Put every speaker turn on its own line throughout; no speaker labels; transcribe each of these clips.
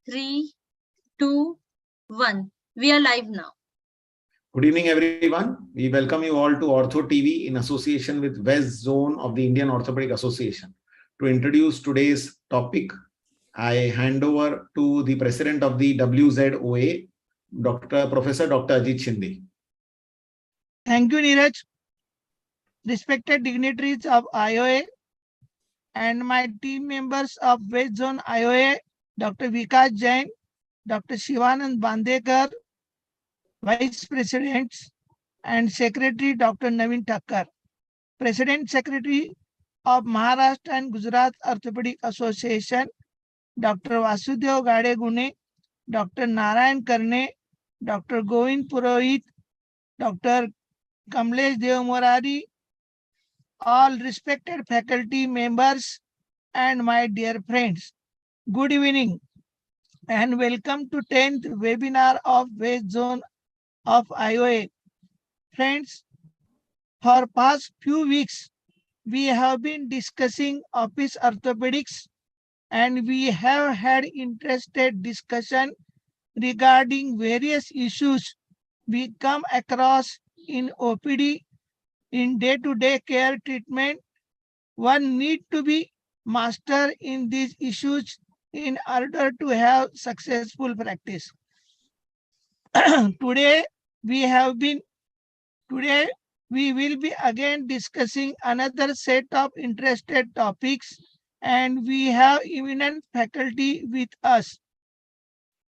3, 2, 1. We are live now.
Good evening, everyone. We welcome you all to OrthoTV in association with West Zone of the Indian Orthopedic Association. To introduce today's topic, I hand over to the President of the WZOA, Professor Dr. Ajit Shinde.
Thank you, Neeraj. Respected dignitaries of IOA and my team members of West Zone IOA, Dr. Vikas Jain, Dr. Shivanand Bandekar, Vice Presidents and Secretary Dr. Navin Thakkar, President Secretary of Maharashtra and Gujarat Orthopedic Association, Dr. Vasudevan Gadegone, Dr. Narayan Karne, Dr. Govind Purohit, Dr. Kamlesh Devmorari, all respected faculty members and my dear friends. Good evening and welcome to 10th webinar of West Zone of IOA. Friends, for past few weeks, we have been discussing office orthopedics and we have had interested discussion regarding various issues we come across in OPD in day-to-day care treatment. One need to be master in these issues in order to have successful practice. Today we will be again discussing another set of interested topics and we have eminent faculty with us.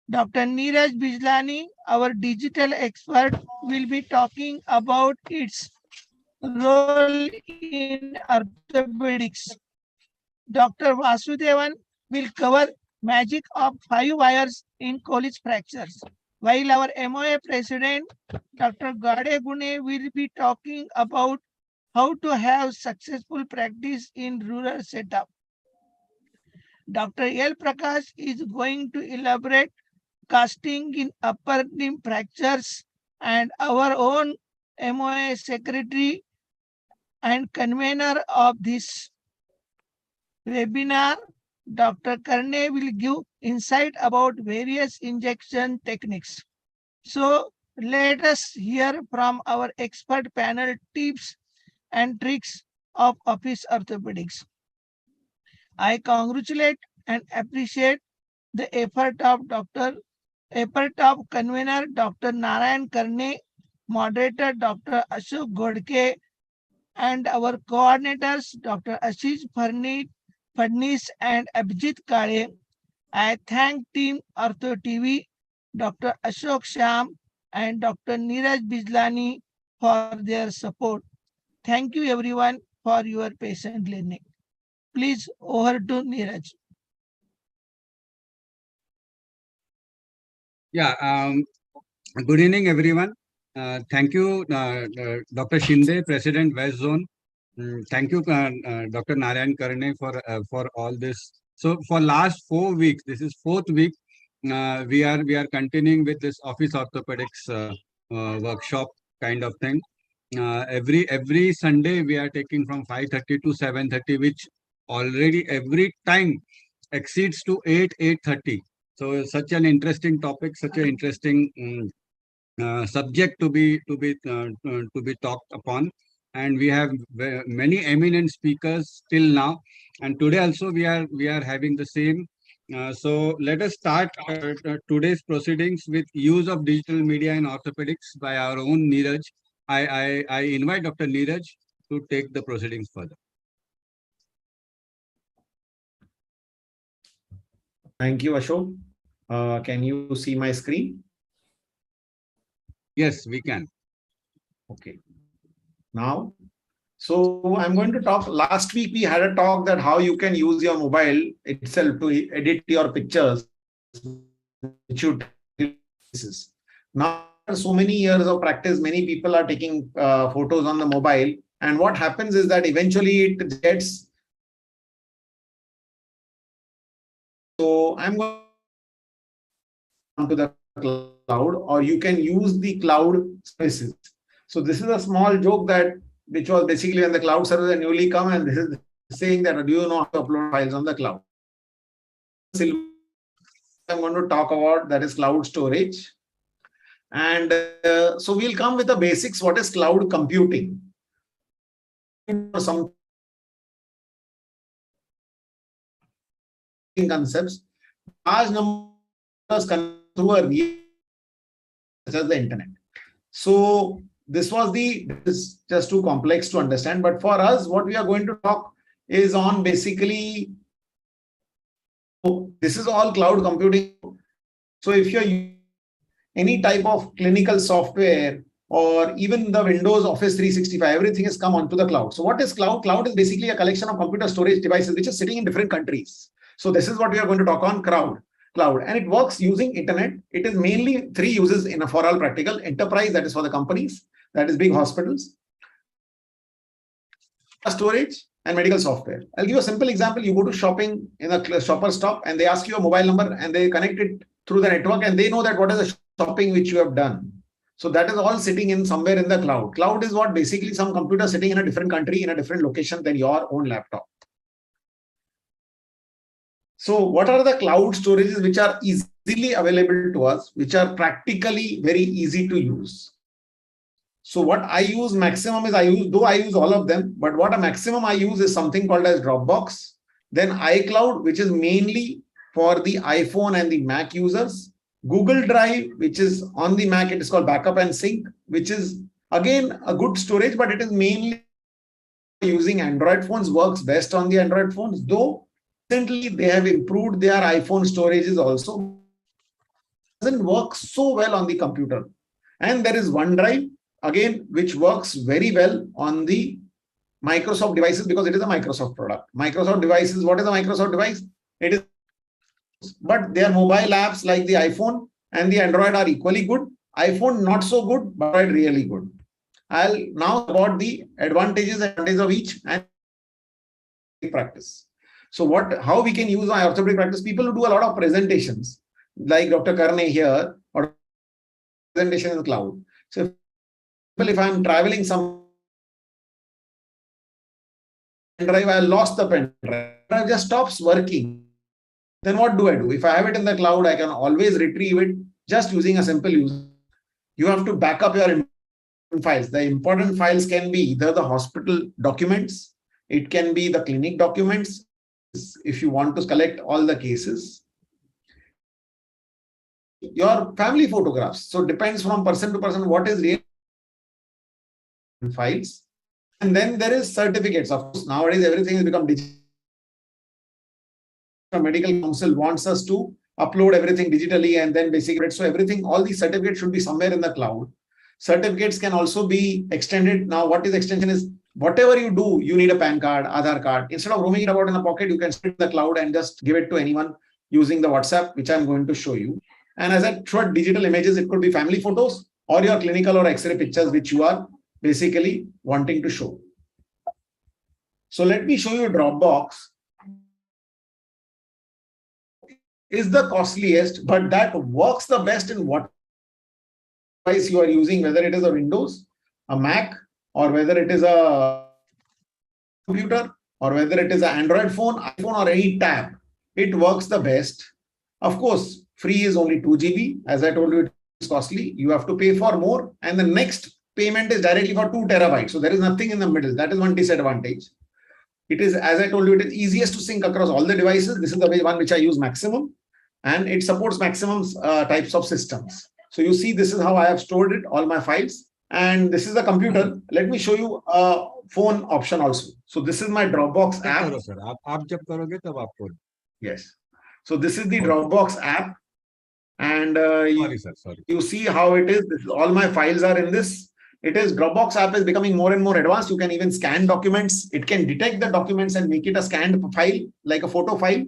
Dr. Neeraj Bijlani, our digital expert, will be talking about its role in orthopedics. Dr. Vasudevan will cover magic of 5 wires in colles fractures, while our MOA president, Dr. Gadegone, will be talking about how to have successful practice in rural setup. Dr. L Prakash is going to elaborate casting in upper limb fractures, and our own MOA secretary and convener of this webinar, Dr. Karne, will give insight about various injection techniques. So let us hear from our expert panel tips and tricks of office orthopedics. I congratulate and appreciate the effort of convener Dr. Narayan Karne, moderator Dr. Ashok Godke, and our coordinators Dr. Ashish Fadnis and Abhijit Kale. I thank team OrthoTV, Dr. Ashok, Shyam and Dr. Neeraj Bijlani for their support. Thank you everyone for your patient listening. Please over to Neeraj.
Yeah, good evening everyone. Thank you Dr. Shinde, President West Zone. Thank you Dr. Narayan Karne for all this. So for last 4 weeks, this is 4th week, we are continuing with this office orthopedics workshop kind of thing. Every Sunday we are taking from 5:30 to 7:30, which already every time exceeds to 8:30. So such an interesting topic, such an interesting subject to be talked upon, and we have many eminent speakers till now, and today also we are having the same. So let us start today's proceedings with use of digital media in orthopedics by our own Neeraj. I invite Dr. Neeraj to take the proceedings further.
Thank you, Ashok. Can you see my screen?
Yes, we can.
Okay. Now, so I'm going to talk. Last week we had a talk that how you can use your mobile itself to edit your pictures. Now, after so many years of practice, many people are taking photos on the mobile, and what happens is that eventually it gets. So I'm going to the cloud, or you can use the cloud services. So this is a small joke that which was basically when the cloud service had newly come, and this is saying that do you know how to upload files on the cloud? I'm going to talk about, that is cloud storage. And so we'll come with the basics. What is cloud computing? Some concepts. Large numbers through a real, such as the internet. So this is just too complex to understand. But for us, what we are going to talk is on basically, this is all cloud computing. So if you're using any type of clinical software or even the Windows Office 365, everything has come onto the cloud. So what is cloud? Cloud is basically a collection of computer storage devices which are sitting in different countries. So this is what we are going to talk on cloud. And it works using internet. It is mainly three uses for all practical: enterprise, that is for the companies, that is big hospitals, storage, and medical software. I'll give you a simple example. You go to shopping in a shopper stop and they ask you a mobile number and they connect it through the network and they know that what is the shopping which you have done. So that is all sitting in somewhere in the cloud. Cloud is what basically some computer sitting in a different country, in a different location than your own laptop. So what are the cloud storages which are easily available to us, which are practically very easy to use? So what I use maximum is, I use all of them, but what a maximum I use is something called as Dropbox. Then iCloud, which is mainly for the iPhone and the Mac users. Google Drive, which is on the Mac, it is called Backup and Sync, which is again a good storage, but it is mainly using Android phones, works best on the Android phones, though recently they have improved their iPhone storages also. Doesn't work so well on the computer. And there is OneDrive, again, which works very well on the Microsoft devices because it is a Microsoft product. Microsoft devices, what is a Microsoft device? It is, but their mobile apps like the iPhone and the Android are equally good. iPhone not so good, but really good. I'll now about the advantages of each and practice. So how we can use our orthopedic practice? People who do a lot of presentations, like Dr. Karne here, or presentation in the cloud. So if I'm traveling some drive, I lost the pen drive, it just stops working. Then what do I do? If I have it in the cloud, I can always retrieve it just using a simple user. You have to back up your important files. The important files can be either the hospital documents, it can be the clinic documents, if you want to collect all the cases, your family photographs. So it depends from person to person what is real files. And then there is certificates. Of course, nowadays everything has become digital. The medical council wants us to upload everything digitally and then basically, so everything, all these certificates should be somewhere in the cloud. Certificates can also be extended. Now, what is extension is, whatever you do, you need a PAN card, Aadhaar card. Instead of roaming it about in the pocket, you can sit in the cloud and just give it to anyone using the WhatsApp, which I'm going to show you. And as I showed digital images, it could be family photos or your clinical or X-ray pictures, which you are basically wanting to show. So let me show you Dropbox. Is the costliest, but that works the best in what device you are using, whether it is a Windows, a Mac, or whether it is a computer, or whether it is an Android phone, iPhone, or any tab. It works the best. Of course, free is only 2 GB. As I told you, it's costly. You have to pay for more. And the next payment is directly for 2 terabytes. So there is nothing in the middle. That is one disadvantage. It is, as I told you, it is easiest to sync across all the devices. This is the one which I use maximum. And it supports maximum types of systems. So you see, this is how I have stored it, all my files. And this is the computer. Let me show you a phone option also. So this is my Dropbox app. Yes. So this is the Dropbox app. And you see how it is. All my files are in this. It is Dropbox app is becoming more and more advanced. You can even scan documents. It can detect the documents and make it a scanned file, like a photo file.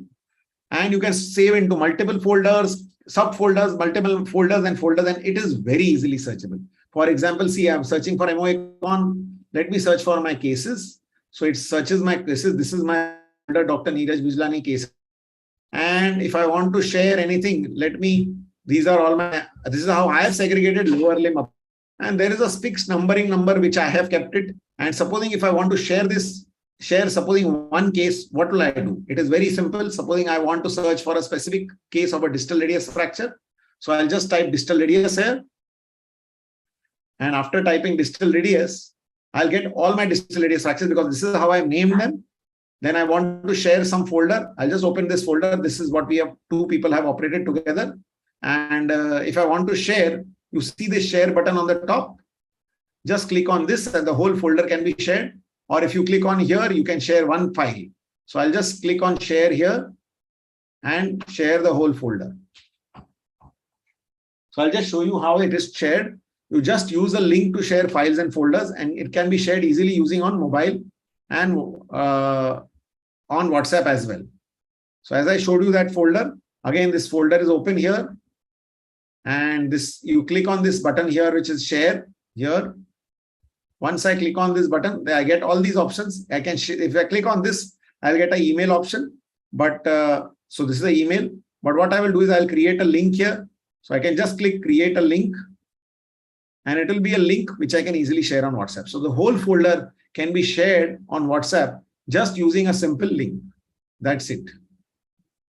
And you can save into multiple folders, subfolders, multiple folders and folders, and it is very easily searchable. For example, see, I'm searching for MOA. Let me search for my cases. So it searches my cases. This is my Dr. Neeraj Bijlani case. And if I want to share anything, these are all this is how I have segregated lower limb up. And there is a fixed numbering number which I have kept it. And supposing if I want to share this share, supposing one case, what will I do? It is very simple. Supposing I want to search for a specific case of a distal radius fracture. So I'll just type distal radius here. And after typing distal radius, I'll get all my distal radius fractures because this is how I named them. Then I want to share some folder. I'll just open this folder. This is what we have, two people have operated together. And if I want to share, you see this share button on the top. Just click on this and the whole folder can be shared. Or if you click on here, you can share one file. So I'll just click on share here and share the whole folder. So I'll just show you how it is shared. You just use a link to share files and folders, and it can be shared easily using on mobile and on WhatsApp as well. So as I showed you that folder, again, this folder is open here. And this, you click on this button here, which is share here. Once I click on this button, I get all these options. I can, if I click on this, I'll get an email option. But so this is the email. But what I will do is I'll create a link here. So I can just click create a link. And it will be a link which I can easily share on WhatsApp. So the whole folder can be shared on WhatsApp just using a simple link. That's it.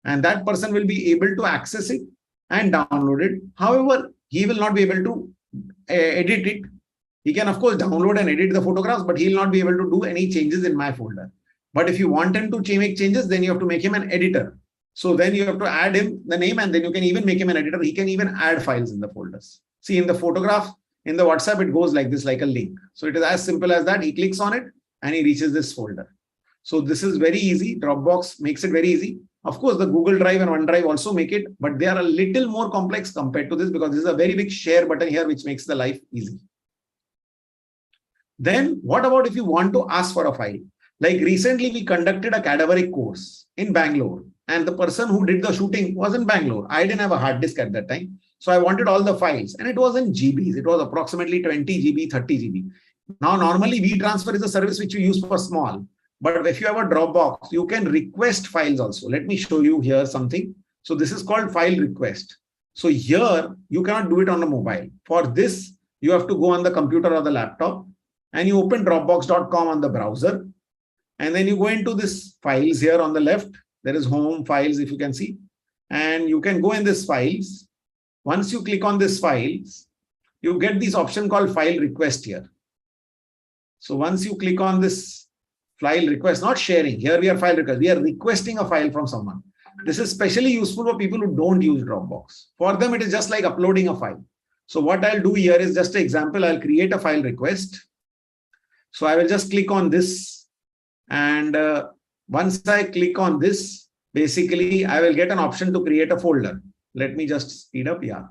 And that person will be able to access it and download it. However, he will not be able to edit it. He can, of course, download and edit the photographs, but he will not be able to do any changes in my folder. But if you want him to make changes, then you have to make him an editor. So then you have to add him the name, and then you can even make him an editor. He can even add files in the folders. See, in the photograph, in the WhatsApp, it goes like this, like a link. So it is as simple as that. He clicks on it and he reaches this folder. So this is very easy. Dropbox makes it very easy. Of course, the Google Drive and OneDrive also make it, but they are a little more complex compared to this because this is a very big share button here, which makes the life easy. Then what about if you want to ask for a file? Like recently, we conducted a cadaveric course in Bangalore, and the person who did the shooting was in Bangalore. I didn't have a hard disk at that time. So I wanted all the files, and it was in GBs. It was approximately 20 GB, 30 GB. Now, normally WeTransfer is a service which you use for small. But if you have a Dropbox, you can request files also. Let me show you here something. So this is called file request. So here, you cannot do it on the mobile. For this, you have to go on the computer or the laptop, and you open Dropbox.com on the browser. And then you go into this files here on the left. There is home files, if you can see. And you can go in this files. Once you click on this files, you get this option called file request here. So once you click on this file request, not sharing, here we are file request, we are requesting a file from someone. This is especially useful for people who don't use Dropbox. For them, it is just like uploading a file. So what I'll do here is just an example. I'll create a file request. So I will just click on this. And once I click on this, basically, I will get an option to create a folder. Let me just speed up. Yeah.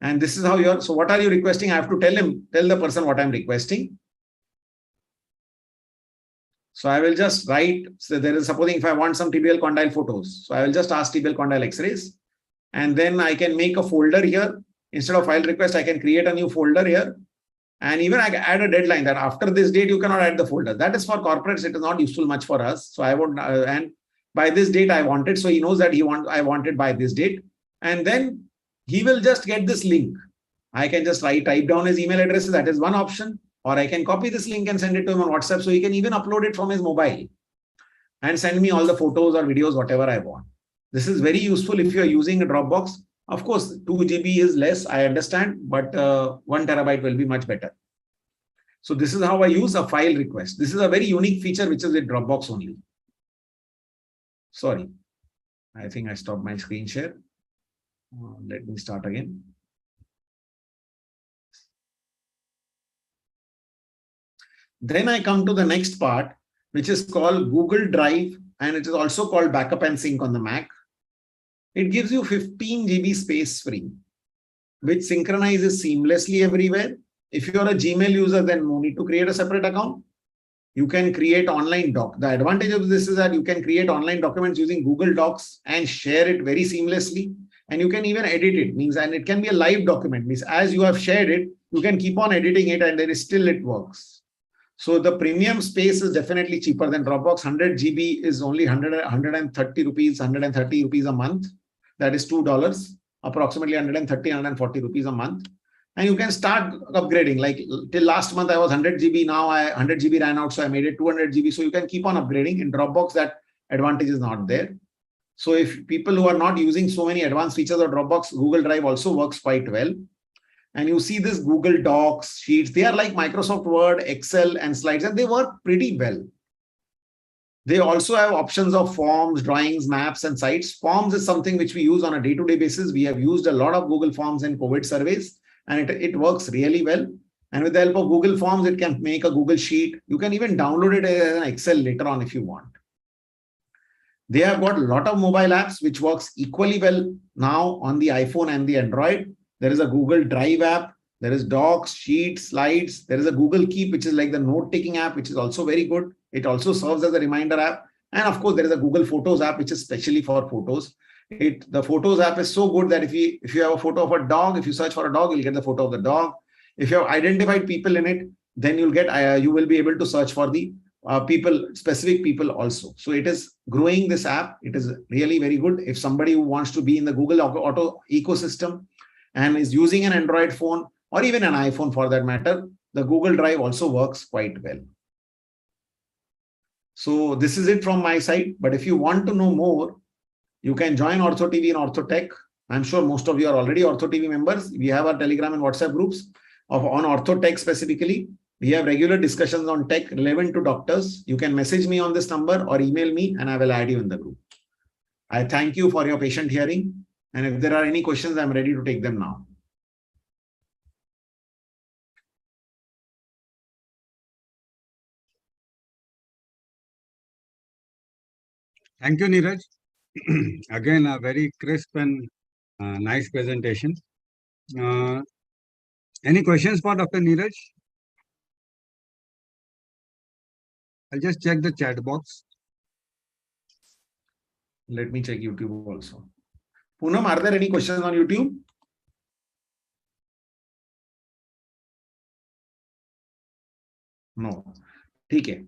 And this is how you're. So what are you requesting? I have to tell the person what I'm requesting. So I will just write. So there is, supposing if I want some tibial condyle photos. So I will just ask tibial condyle x-rays. And then I can make a folder here. Instead of file request, I can create a new folder here. And even I can add a deadline that after this date, you cannot add the folder. That is for corporates. It is not useful much for us. So I won't, and by this date I want it. So he knows that I want it by this date. And then he will just get this link. I can just type down his email addresses. That is one option. Or I can copy this link and send it to him on WhatsApp. So he can even upload it from his mobile and send me all the photos or videos, whatever I want. This is very useful if you're using a Dropbox. Of course, 2 GB is less, I understand, but 1 terabyte will be much better. So this is how I use a file request. This is a very unique feature which is with Dropbox only. Sorry, I think I stopped my screen share. Let me start again. Then I come to the next part, which is called Google Drive, and it is also called Backup and Sync on the Mac. It gives you 15 GB space free, which synchronizes seamlessly everywhere. If you are a Gmail user, then no need to create a separate account. You can create online doc. The advantage of this is that you can create online documents using Google Docs and share it very seamlessly. And you can even edit it, and it can be a live document. Means as you have shared it, you can keep on editing it and then still it works. So the premium space is definitely cheaper than Dropbox. 100 GB is only 130 rupees a month. That is $2, approximately 130, 140 rupees a month. And you can start upgrading. Like till last month, I was 100 GB. Now 100 GB ran out, so I made it 200 GB. So you can keep on upgrading. In Dropbox, that advantage is not there. So if people who are not using so many advanced features of Dropbox, Google Drive also works quite well. And you see this Google Docs, Sheets, they are like Microsoft Word, Excel, and slides, and they work pretty well. They also have options of forms, drawings, maps, and sites. Forms is something which we use on a day-to-day basis. We have used a lot of Google Forms in COVID surveys, and it works really well. And with the help of Google Forms, it can make a Google Sheet. You can even download it as an Excel later on if you want. They have got a lot of mobile apps which works equally well now on the iPhone and the Android. There is a Google Drive app. There is Docs, Sheets, Slides. There is a Google Keep, which is like the note-taking app, which is also very good. It also serves as a reminder app. And of course, there is a Google Photos app, which is specially for photos. The Photos app is so good that if you have a photo of a dog, if you search for a dog, you'll get the photo of the dog. If you have identified people in it, then you will be able to search for the specific people also. So it is growing, this app. It is really very good. If somebody who wants to be in the Google Auto ecosystem and is using an Android phone or even an iPhone for that matter, the Google Drive also works quite well. So this is it from my side. But if you want to know more, you can join OrthoTV and OrthoTech. I'm sure most of you are already OrthoTV members. We have our Telegram and WhatsApp groups on OrthoTech specifically. We have regular discussions on tech relevant to doctors. You can message me on this number or email me and I will add you in the group. I thank you for your patient hearing. And if there are any questions, I'm ready to take them now.
Thank you, Neeraj. Again, a very crisp and nice presentation. Any questions for Dr. Neeraj? I'll just check the chat box.
Let me check YouTube also. Poonam, are there any questions on YouTube? No. Okay.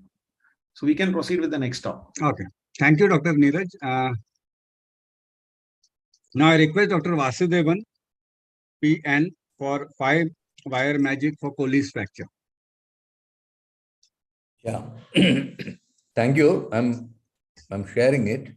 So we can proceed with the next topic.
Okay. Thank you, Dr. Neeraj. Now I request Dr. Vasudevan PN for 5-wire magic for colles fracture.
Yeah. Thank you. I'm sharing it.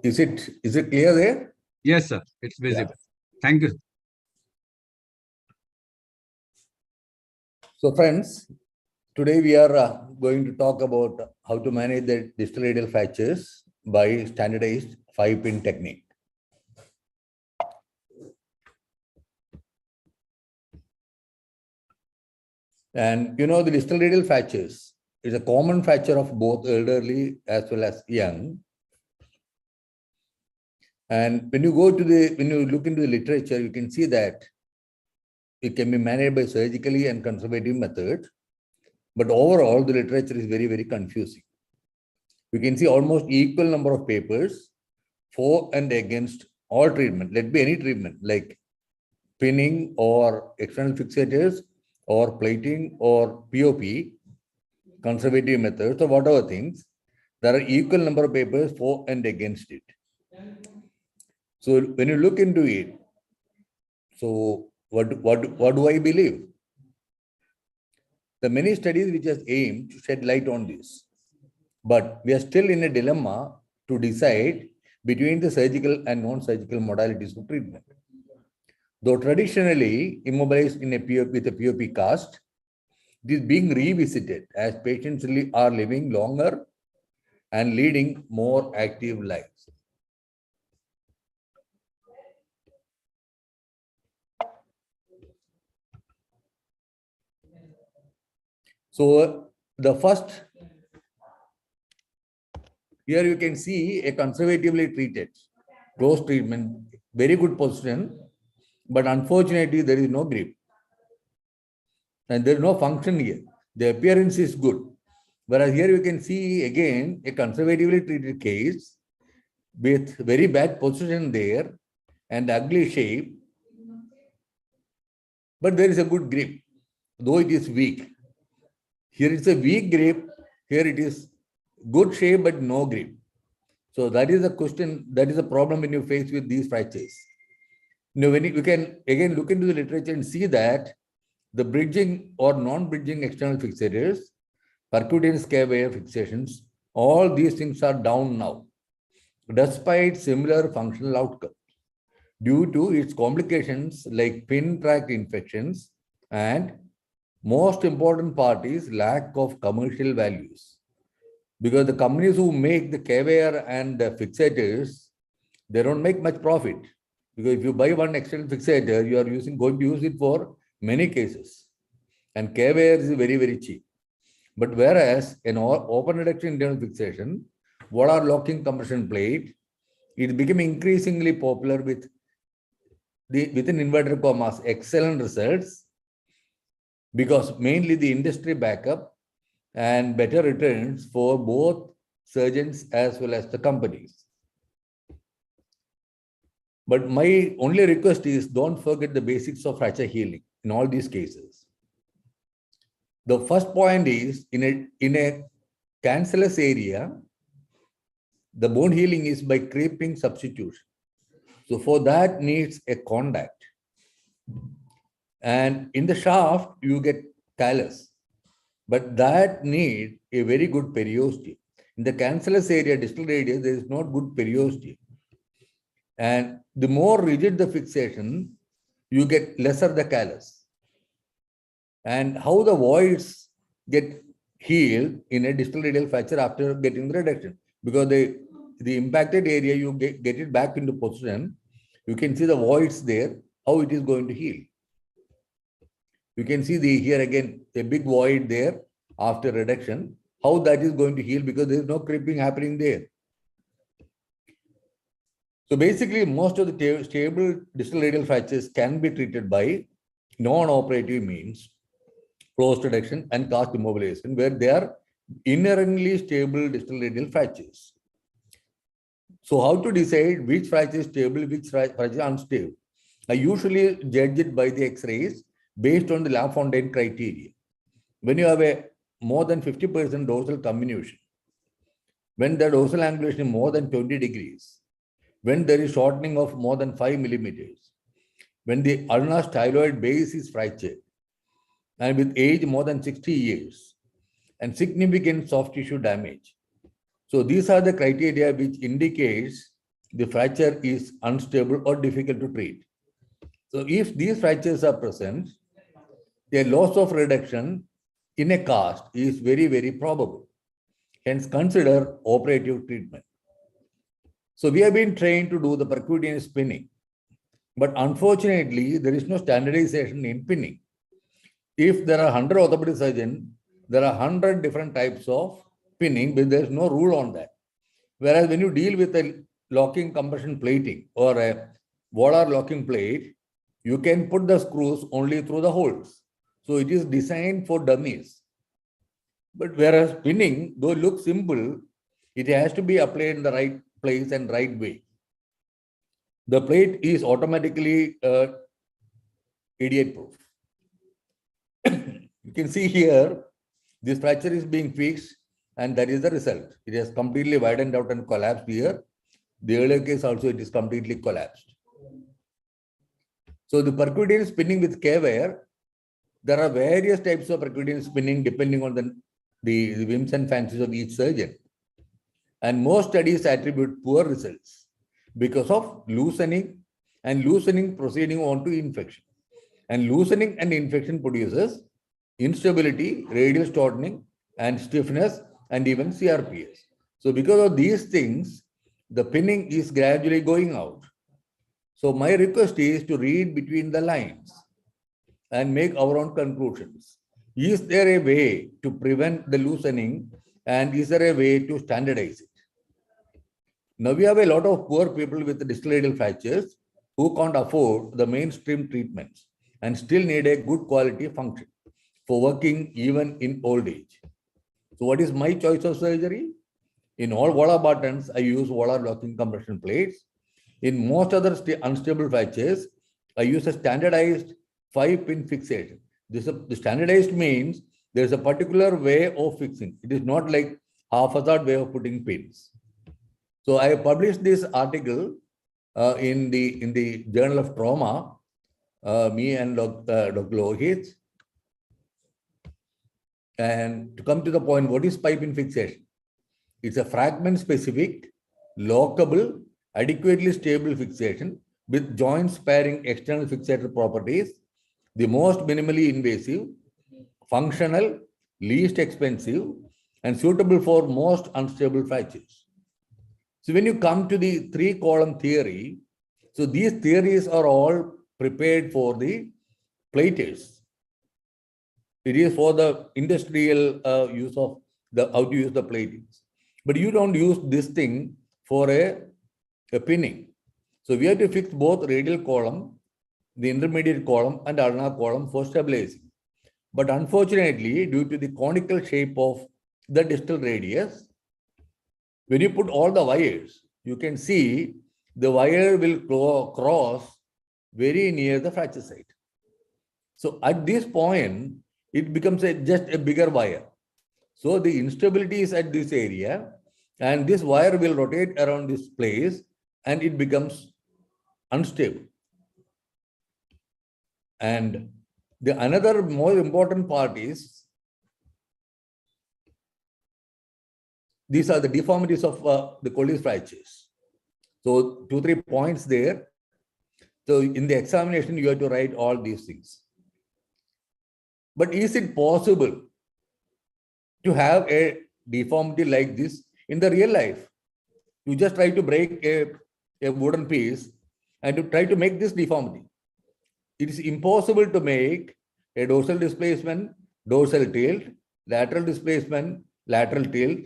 Is it clear there?
Yes, sir. It's visible. Yeah. Thank you.
So friends, today we are going to talk about how to manage the distal radial fractures by standardized 5-pin technique. And you know, the distal radial fractures is a common fracture of both elderly as well as young. And when you look into the literature, you can see that it can be managed by surgically and conservative methods. But overall, the literature is very, very confusing. You can see almost equal number of papers for and against all treatment. Let be any treatment like pinning or external fixators or plating or POP, conservative methods or whatever things. There are equal number of papers for and against it. So when you look into it, so what do I believe? The many studies which has aimed to shed light on this, but we are still in a dilemma to decide between the surgical and non-surgical modalities of treatment. Though traditionally immobilized in a POP with a POP cast, it is being revisited as patients are living longer and leading more active lives. So the first, here you can see a conservatively treated, close treatment, very good position, but unfortunately there is no grip. And there is no function here. The appearance is good. Whereas here you can see again a conservatively treated case with very bad position there and ugly shape, but there is a good grip, though it is weak. Here it's a weak grip, here it is good shape but no grip. So that is a question, that is a problem when you face with these fractures. When you can again look into the literature and see that the bridging or non-bridging external fixators, percutaneous cavea fixations, all these things are down now, despite similar functional outcomes, due to its complications like pin tract infections, and most important part is lack of commercial values. Because the companies who make the cavea and the fixators, they don't make much profit. Because if you buy one external fixator, you are going to use it for many cases. And cavea is very, very cheap. But whereas an open reduction internal fixation, volar locking compression plate, it is becoming increasingly popular with within inverted commas excellent results, because mainly the industry backup and better returns for both surgeons as well as the companies. But my only request is don't forget the basics of fracture healing in all these cases. The first point is in a cancellous area, the bone healing is by creeping substitution. So for that needs a contact. And in the shaft, you get callus, but that need a very good periosteum. In the cancellous area, distal radius, there is not good periosteum. And the more rigid the fixation, you get lesser the callus. And how the voids get healed in a distal radial fracture after getting the reduction, because the impacted area, you get it back into position. You can see the voids there, how it is going to heal. You can see here again, a big void there after reduction, how that is going to heal, because there is no creeping happening there. So basically, most of the stable distal radial fractures can be treated by non-operative means, closed reduction and cast immobilization, where they are inherently stable distal radial fractures. So how to decide which fracture is stable, which fracture is unstable? I usually judge it by the X-rays based on the LaFontaine criteria. When you have a more than 50% dorsal comminution, when the dorsal angulation is more than 20 degrees, when there is shortening of more than 5 millimeters, when the ulnar styloid base is fractured, and with age more than 60 years, and significant soft tissue damage. So these are the criteria which indicates the fracture is unstable or difficult to treat. So if these fractures are present, a loss of reduction in a cast is very, very probable. Hence, consider operative treatment. So we have been trained to do the percutaneous spinning, but unfortunately, there is no standardization in pinning. If there are 100 orthopedic surgeons, there are 100 different types of pinning, but there is no rule on that. Whereas when you deal with a locking compression plating or a volar locking plate, you can put the screws only through the holes. So it is designed for dummies. But whereas pinning, though it looks simple, it has to be applied in the right place and right way. The plate is automatically idiot proof. You can see here, this fracture is being fixed, and that is the result. It has completely widened out and collapsed here. The earlier case also, it is completely collapsed. So the percutaneous spinning with cavea, there are various types of percutaneous spinning depending on the whims and fancies of each surgeon. And most studies attribute poor results because of loosening, and loosening proceeding on to infection. And loosening and infection produces instability, radial shortening, and stiffness, and even CRPS. So because of these things, the pinning is gradually going out. So my request is to read between the lines and make our own conclusions. Is there a way to prevent the loosening, and is there a way to standardize it? Now we have a lot of poor people with distal radial fractures who can't afford the mainstream treatments and still need a good quality function for working even in old age. So what is my choice of surgery? In all volar buttons, I use volar locking compression plates. In most other unstable fractures, I use a standardized 5-pin fixation. The standardized means there is a particular way of fixing. It is not like haphazard way of putting pins. So I published this article in the Journal of Trauma, me and Dr. Lohit. And to come to the point, what is pipe-in fixation? It's a fragment-specific, lockable, adequately stable fixation with joint sparing external fixator properties, the most minimally invasive, functional, least expensive, and suitable for most unstable fractures. So when you come to the 3-column theory, so these theories are all prepared for the platers. It is for the industrial use of how to use the platings. But you don't use this thing for a pinning. So we have to fix both radial column, the intermediate column, and ulnar column for stabilizing. But unfortunately, due to the conical shape of the distal radius, when you put all the wires, you can see the wire will cross very near the fracture site. So at this point, it becomes just a bigger wire. So the instability is at this area, and this wire will rotate around this place, and it becomes unstable. And the another more important part is these are the deformities of the colles fractures. So 2-3 points there. So in the examination, you have to write all these things. But is it possible to have a deformity like this in the real life? You just try to break a wooden piece and to try to make this deformity. It is impossible to make a dorsal displacement, dorsal tilt, lateral displacement, lateral tilt.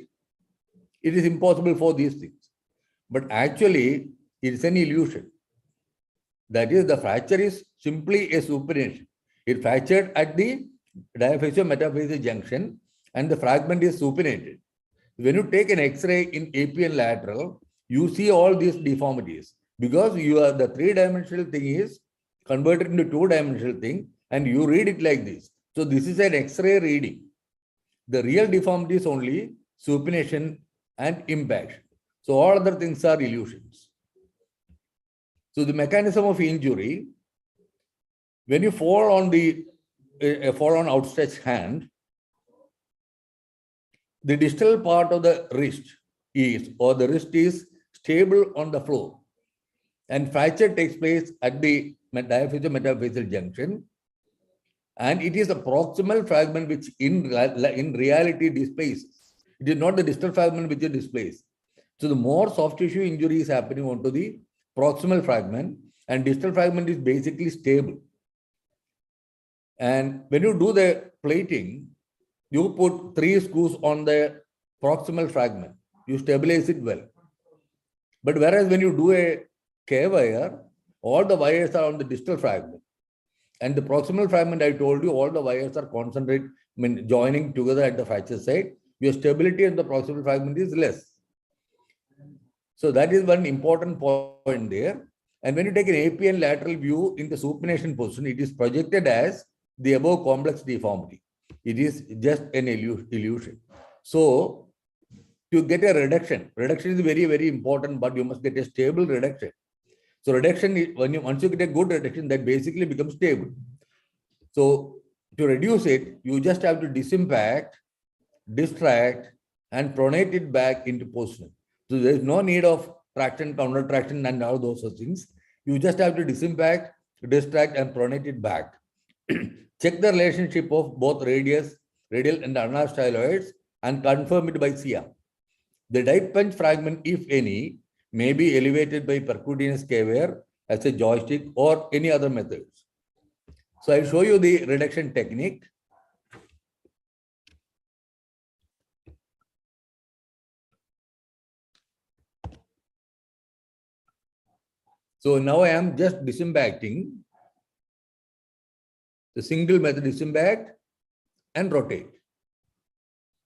It is impossible for these things. But actually, it is an illusion. That is, the fracture is simply a supination. It fractured at the diaphyseal-metaphyseal junction, and the fragment is supinated. When you take an X-ray in APN lateral, you see all these deformities because the 3-dimensional thing is converted into 2-dimensional thing, and you read it like this. So this is an X-ray reading. The real deformity is only supination and impaction. So all other things are illusions. So the mechanism of injury, when you fall on outstretched hand, the distal part of the wrist is stable on the floor, and fracture takes place at the diaphyseal-metaphyseal junction, and it is a proximal fragment which in reality displaces. It is not the distal fragment which is displaced. So the more soft tissue injury is happening onto the proximal fragment, and distal fragment is basically stable. And when you do the plating, you put 3 screws on the proximal fragment. You stabilize it well. But whereas when you do a K-wire, all the wires are on the distal fragment. And the proximal fragment, I told you, all the wires are concentrated, joining together at the fracture site. Your stability in the proximal fragment is less. So that is one important point there. And when you take an APN lateral view in the supination position, it is projected as the above complex deformity. It is just an illusion. So to get a reduction is very, very important, but you must get a stable reduction. So reduction is once you get a good reduction, that basically becomes stable. So to reduce it, you just have to disimpact, distract, and pronate it back into position. So there is no need of traction, counter traction, and all those things. You just have to disimpact, distract, and pronate it back. Check the relationship of both radial and ulnar styloids and confirm it by Shyam. The dive punch fragment, if any, may be elevated by percutaneous K-wire as a joystick or any other methods. So I'll show you the reduction technique. So now I am just disimpacting. The single method, disimpact and rotate.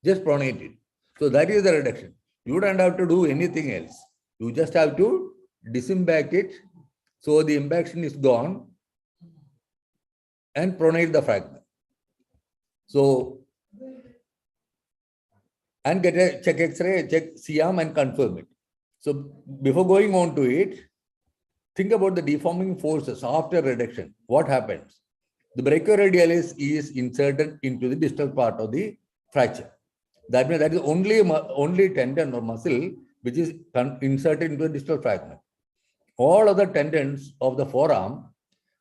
Just pronate it. So that is the reduction. You don't have to do anything else. You just have to disimpact it, so the impaction is gone, and pronate the fragment. So, and get a check X-ray, check Shyam and confirm it. So before going on to it, think about the deforming forces after reduction. What happens? The brachioradialis is inserted into the distal part of the fracture. That means that is only tendon or muscle which is inserted into the distal fragment. All other tendons of the forearm,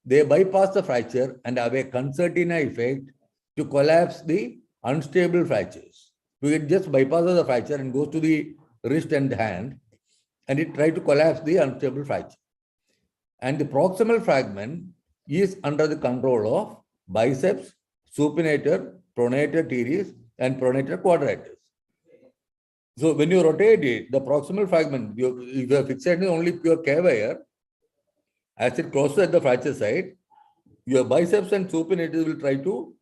they bypass the fracture and have a concertina effect to collapse the unstable fractures. It just bypasses the fracture and goes to the wrist and hand, and it tries to collapse the unstable fracture. And the proximal fragment is under the control of biceps, supinator, pronator teres, and pronator quadratus. So when you rotate it, the proximal fragment, if you are fixating only pure K-wire, as it crosses at the fracture site, your biceps and supinators will try to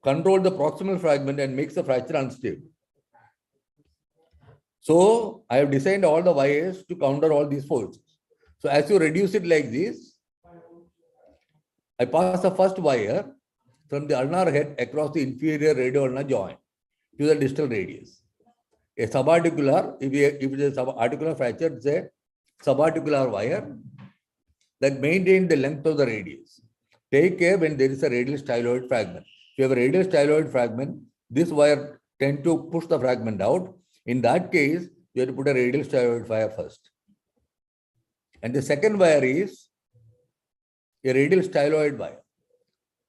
control the proximal fragment and makes the fracture unstable. So I have designed all the wires to counter all these forces. So as you reduce it like this, I pass the first wire from the ulnar head across the inferior radioulnar joint to the distal radius. A subarticular, if it is a subarticular fracture, it's a subarticular wire that maintains the length of the radius. Take care when there is a radial styloid fragment. If you have a radial styloid fragment, this wire tends to push the fragment out. In that case, you have to put a radial styloid wire first. And the second wire is a radial styloid wire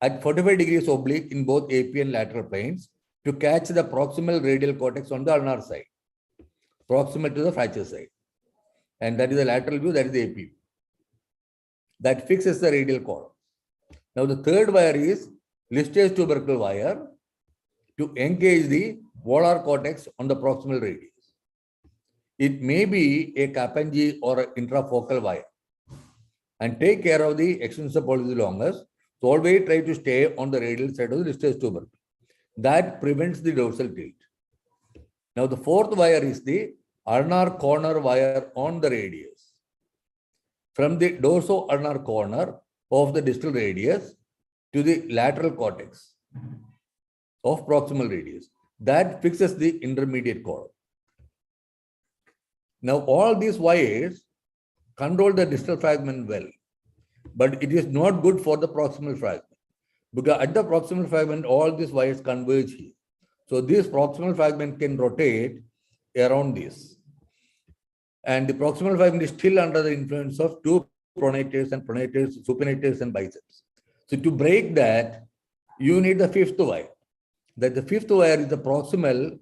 at 45 degrees oblique in both AP and lateral planes to catch the proximal radial cortex on the ulnar side, proximal to the fracture side. And that is the lateral view, that is the AP view. That fixes the radial column. Now the third wire is listage tubercle wire to engage the volar cortex on the proximal radius. It may be a Kaplan-G or an intrafocal wire. And take care of the extensor pollicis longus. So always try to stay on the radial side of the listage tubercle. That prevents the dorsal tilt. Now the fourth wire is the ulnar corner wire on the radius. From the dorso-ulnar corner of the distal radius to the lateral cortex of proximal radius. That fixes the intermediate column. Now all these wires control the distal fragment well, but it is not good for the proximal fragment. Because at the proximal fragment, all these wires converge here. So this proximal fragment can rotate around this. And the proximal fragment is still under the influence of two pronators and pronators, supinators and biceps. So to break that, you need the fifth wire. That the fifth wire is the proximal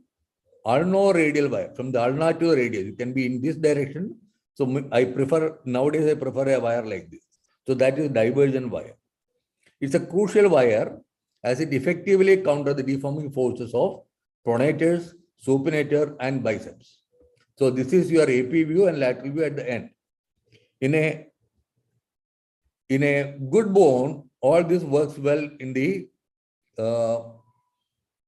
ulno-radial wire. From the ulnar to the radius, it can be in this direction. So nowadays I prefer a wire like this. So that is a divergent wire. It's a crucial wire as it effectively counters the deforming forces of pronators, supinator, and biceps. So this is your AP view and lateral view at the end. In a good bone, all this works well in the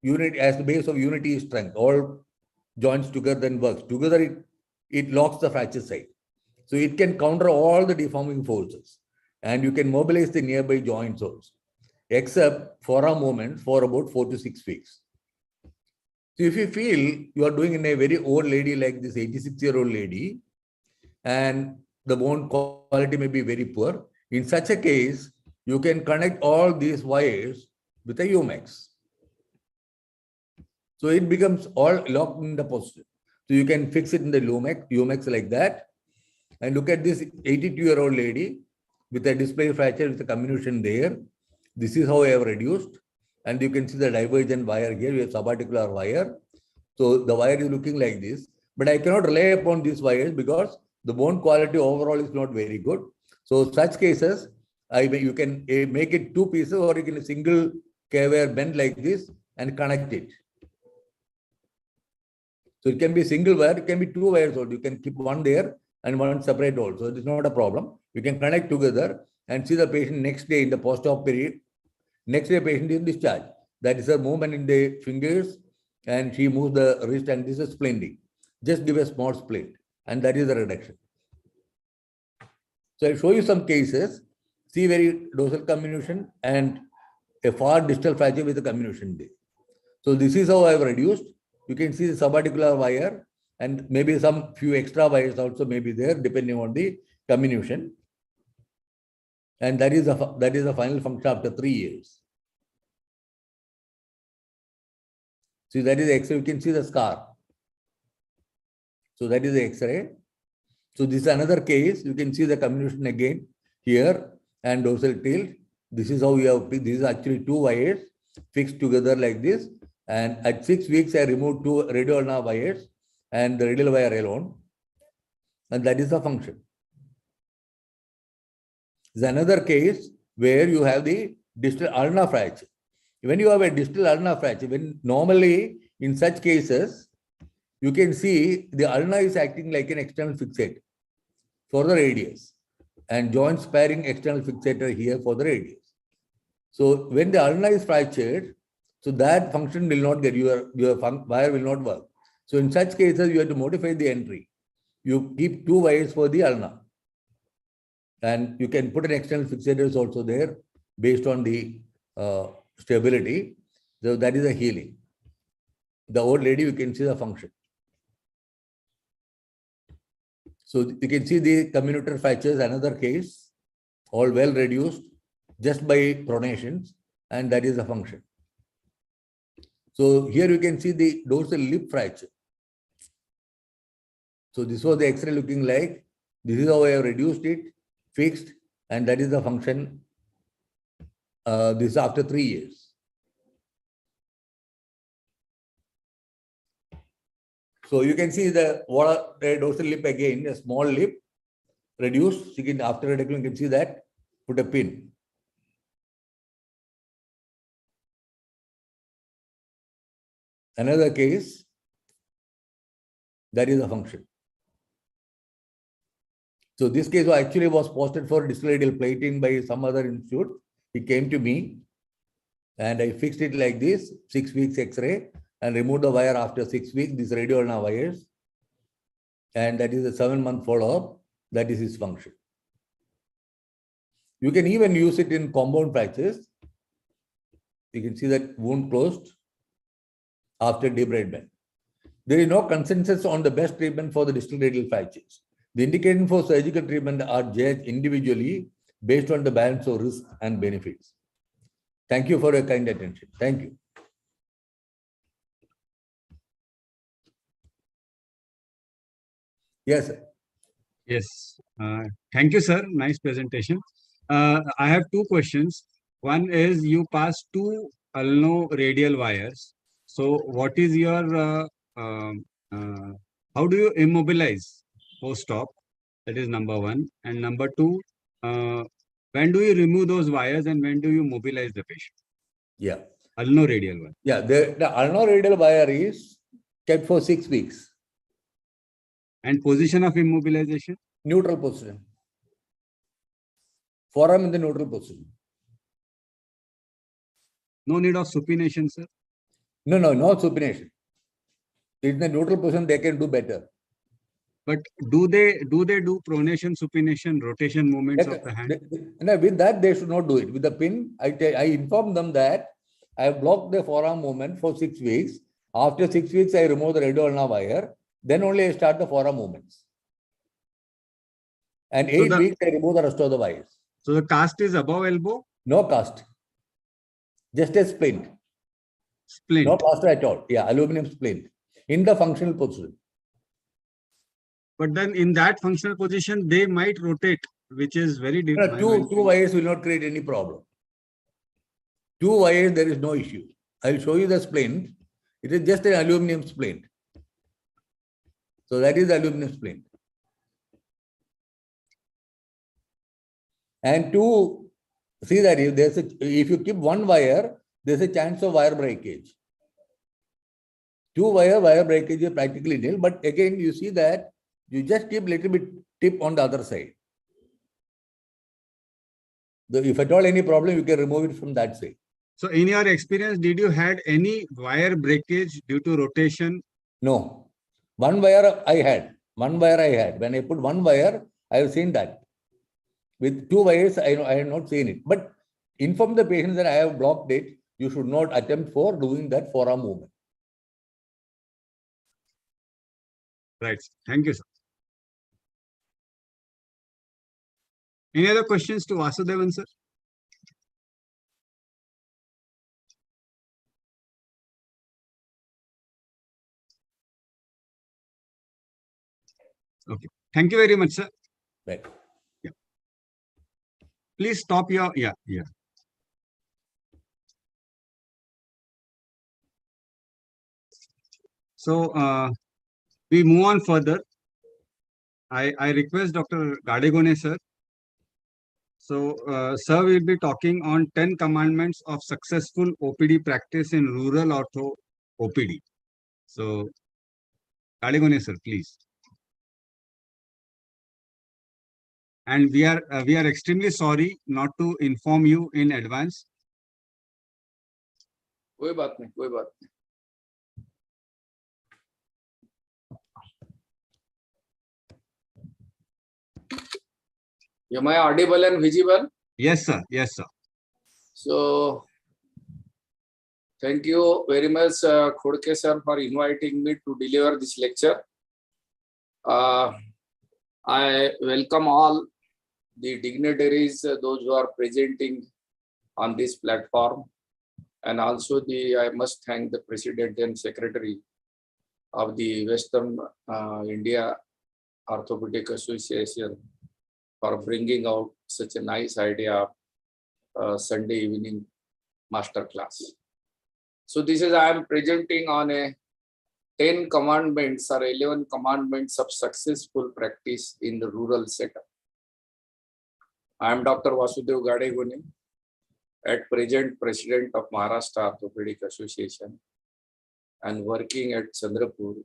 unit as the base of unity is strength. All joints together and works. Together it locks the fracture site. So it can counter all the deforming forces. And you can mobilize the nearby joints also, except forearm movements for about 4 to 6 weeks. So if you feel you are doing in a very old lady like this 86-year-old lady, and the bone quality may be very poor, in such a case, you can connect all these wires with a humex. So it becomes all locked in the position. So you can fix it in the humex like that. And look at this 82-year-old lady with a displaced fracture with a comminution there. This is how I have reduced. And you can see the divergent wire here. We have subarticular wire. So the wire is looking like this. But I cannot rely upon these wires because the bone quality overall is not very good. So such cases, you can make it 2 pieces, or you can single K-wire bend like this and connect it. So it can be single wire, it can be 2 wires also. You can keep one there and one separate also. It is not a problem. You can connect together and see the patient next day in the post-op period. Next day patient is discharged. That is a movement in the fingers and she moves the wrist, and this is splinting. Just give a small splint and that is the reduction. So I'll show you some cases. See very dorsal comminution and a far distal fracture with a comminution day. So this is how I have reduced. You can see the subarticular wire and maybe some few extra wires also may be there depending on the comminution. And that is the final function after 3 years. See, that is the X-ray. You can see the scar. So that is the X-ray. So this is another case. You can see the comminution again here and dorsal tilt. This is how we have picked. This is actually 2 wires fixed together like this. And at 6 weeks, I removed 2 radial ulnar wires and the radial wire alone. And that is the function. There's another case where you have the distal ulnar fracture. When you have a distal ulnar fracture, when normally in such cases, you can see the ulna is acting like an external fixator for the radius and joint sparing external fixator here for the radius. So when the ulna is fractured, so that function will not get, your wire will not work. So in such cases, you have to modify the entry. You keep 2 wires for the ulna. And you can put an external fixator also there based on the stability. So that is a healing. The old lady, you can see the function. So you can see the comminutor fractures, another case, all well reduced just by pronations, and that is the function. So here you can see the dorsal lip fracture. So this was the X-ray looking like. This is how I have reduced it, fixed, and that is the function. This is after 3 years. So you can see the dorsal lip again, a small lip, reduced. You can, after reduction, you can see that, put a pin. Another case, that is the function. So this case actually was posted for distal radial plating by some other institute. He came to me and I fixed it like this, 6 weeks X-ray, and removed the wire after 6 weeks, these radial ulnar wires. And that is a 7-month follow-up. That is his function. You can even use it in compound fractures. You can see that wound closed after debridement. There is no consensus on the best treatment for the distal radial fractures. The indication for surgical treatment are judged individually based on the balance of risk and benefits. Thank you for your kind attention. Thank you. Yes, sir.
Yes. Thank you, sir. Nice presentation. I have 2 questions. One is you passed 2 ulno-radial wires. So what is your, how do you immobilize post-op? That is number 1. And number 2, when do you remove those wires and when do you mobilize the patient?
Yeah.
Ulno-radial wire.
Yeah, the ulno-radial wire is kept for 6 weeks.
And position of immobilization?
Neutral position. Forearm in the neutral position.
No need of supination, sir?
No supination. In the neutral position, they can do better.
But do they do pronation, supination, rotation movements of the hand?
With that, they should not do it. With the pin, I inform them that I have blocked the forearm movement for 6 weeks. After 6 weeks, I remove the radial ulnar wire. Then only I start the forearm movements. And 8 weeks, I remove the rest of the wires.
So the cast is above elbow?
No cast. Just a splint.
Splint.
No plaster at all. Yeah, aluminum splint. In the functional position.
But then in that functional position, they might rotate, which is very different.
Two wires will not create any problem. 2 wires, there is no issue. I will show you the splint. It is just an aluminum splint. So that is the aluminum splint. And to see that if you keep 1 wire, there's a chance of wire breakage. 2 wire breakage is practically nil. But again, you see that you just keep little bit tip on the other side. If at all any problem, you can remove it from that side.
So in your experience, did you had any wire breakage due to rotation?
No. 1 wire I had. 1 wire I had. When I put 1 wire, I have seen that. With 2 wires, I have not seen it. But inform the patient that I have blocked it. You should not attempt for doing that forearm movement.
Right. Thank you, sir. Any other questions to Vasudevan, sir? Okay. Thank you very much, sir.
Right.
Please stop your, yeah. So we move on further. I request Dr. Gadegone, sir. So, sir will be talking on 10 commandments of successful OPD practice in rural ortho OPD. So, Gadegone, sir, please. And we are extremely sorry not to inform you in advance.
कोई बात नहीं, कोई बात नहीं. Am I audible and visible?
Yes, sir. Yes, sir.
So, thank you very much, Khodke sir, for inviting me to deliver this lecture. I welcome all the dignitaries, those who are presenting on this platform, and also I must thank the President and Secretary of the Western India Orthopedic Association for bringing out such a nice idea of Sunday evening master class. So this is, I am presenting on a 10 commandments or 11 commandments of successful practice in the rural setup. I am Dr. Vasudevan Gadegone, at present President of Maharashtra Orthopedic Association and working at Chandrapur,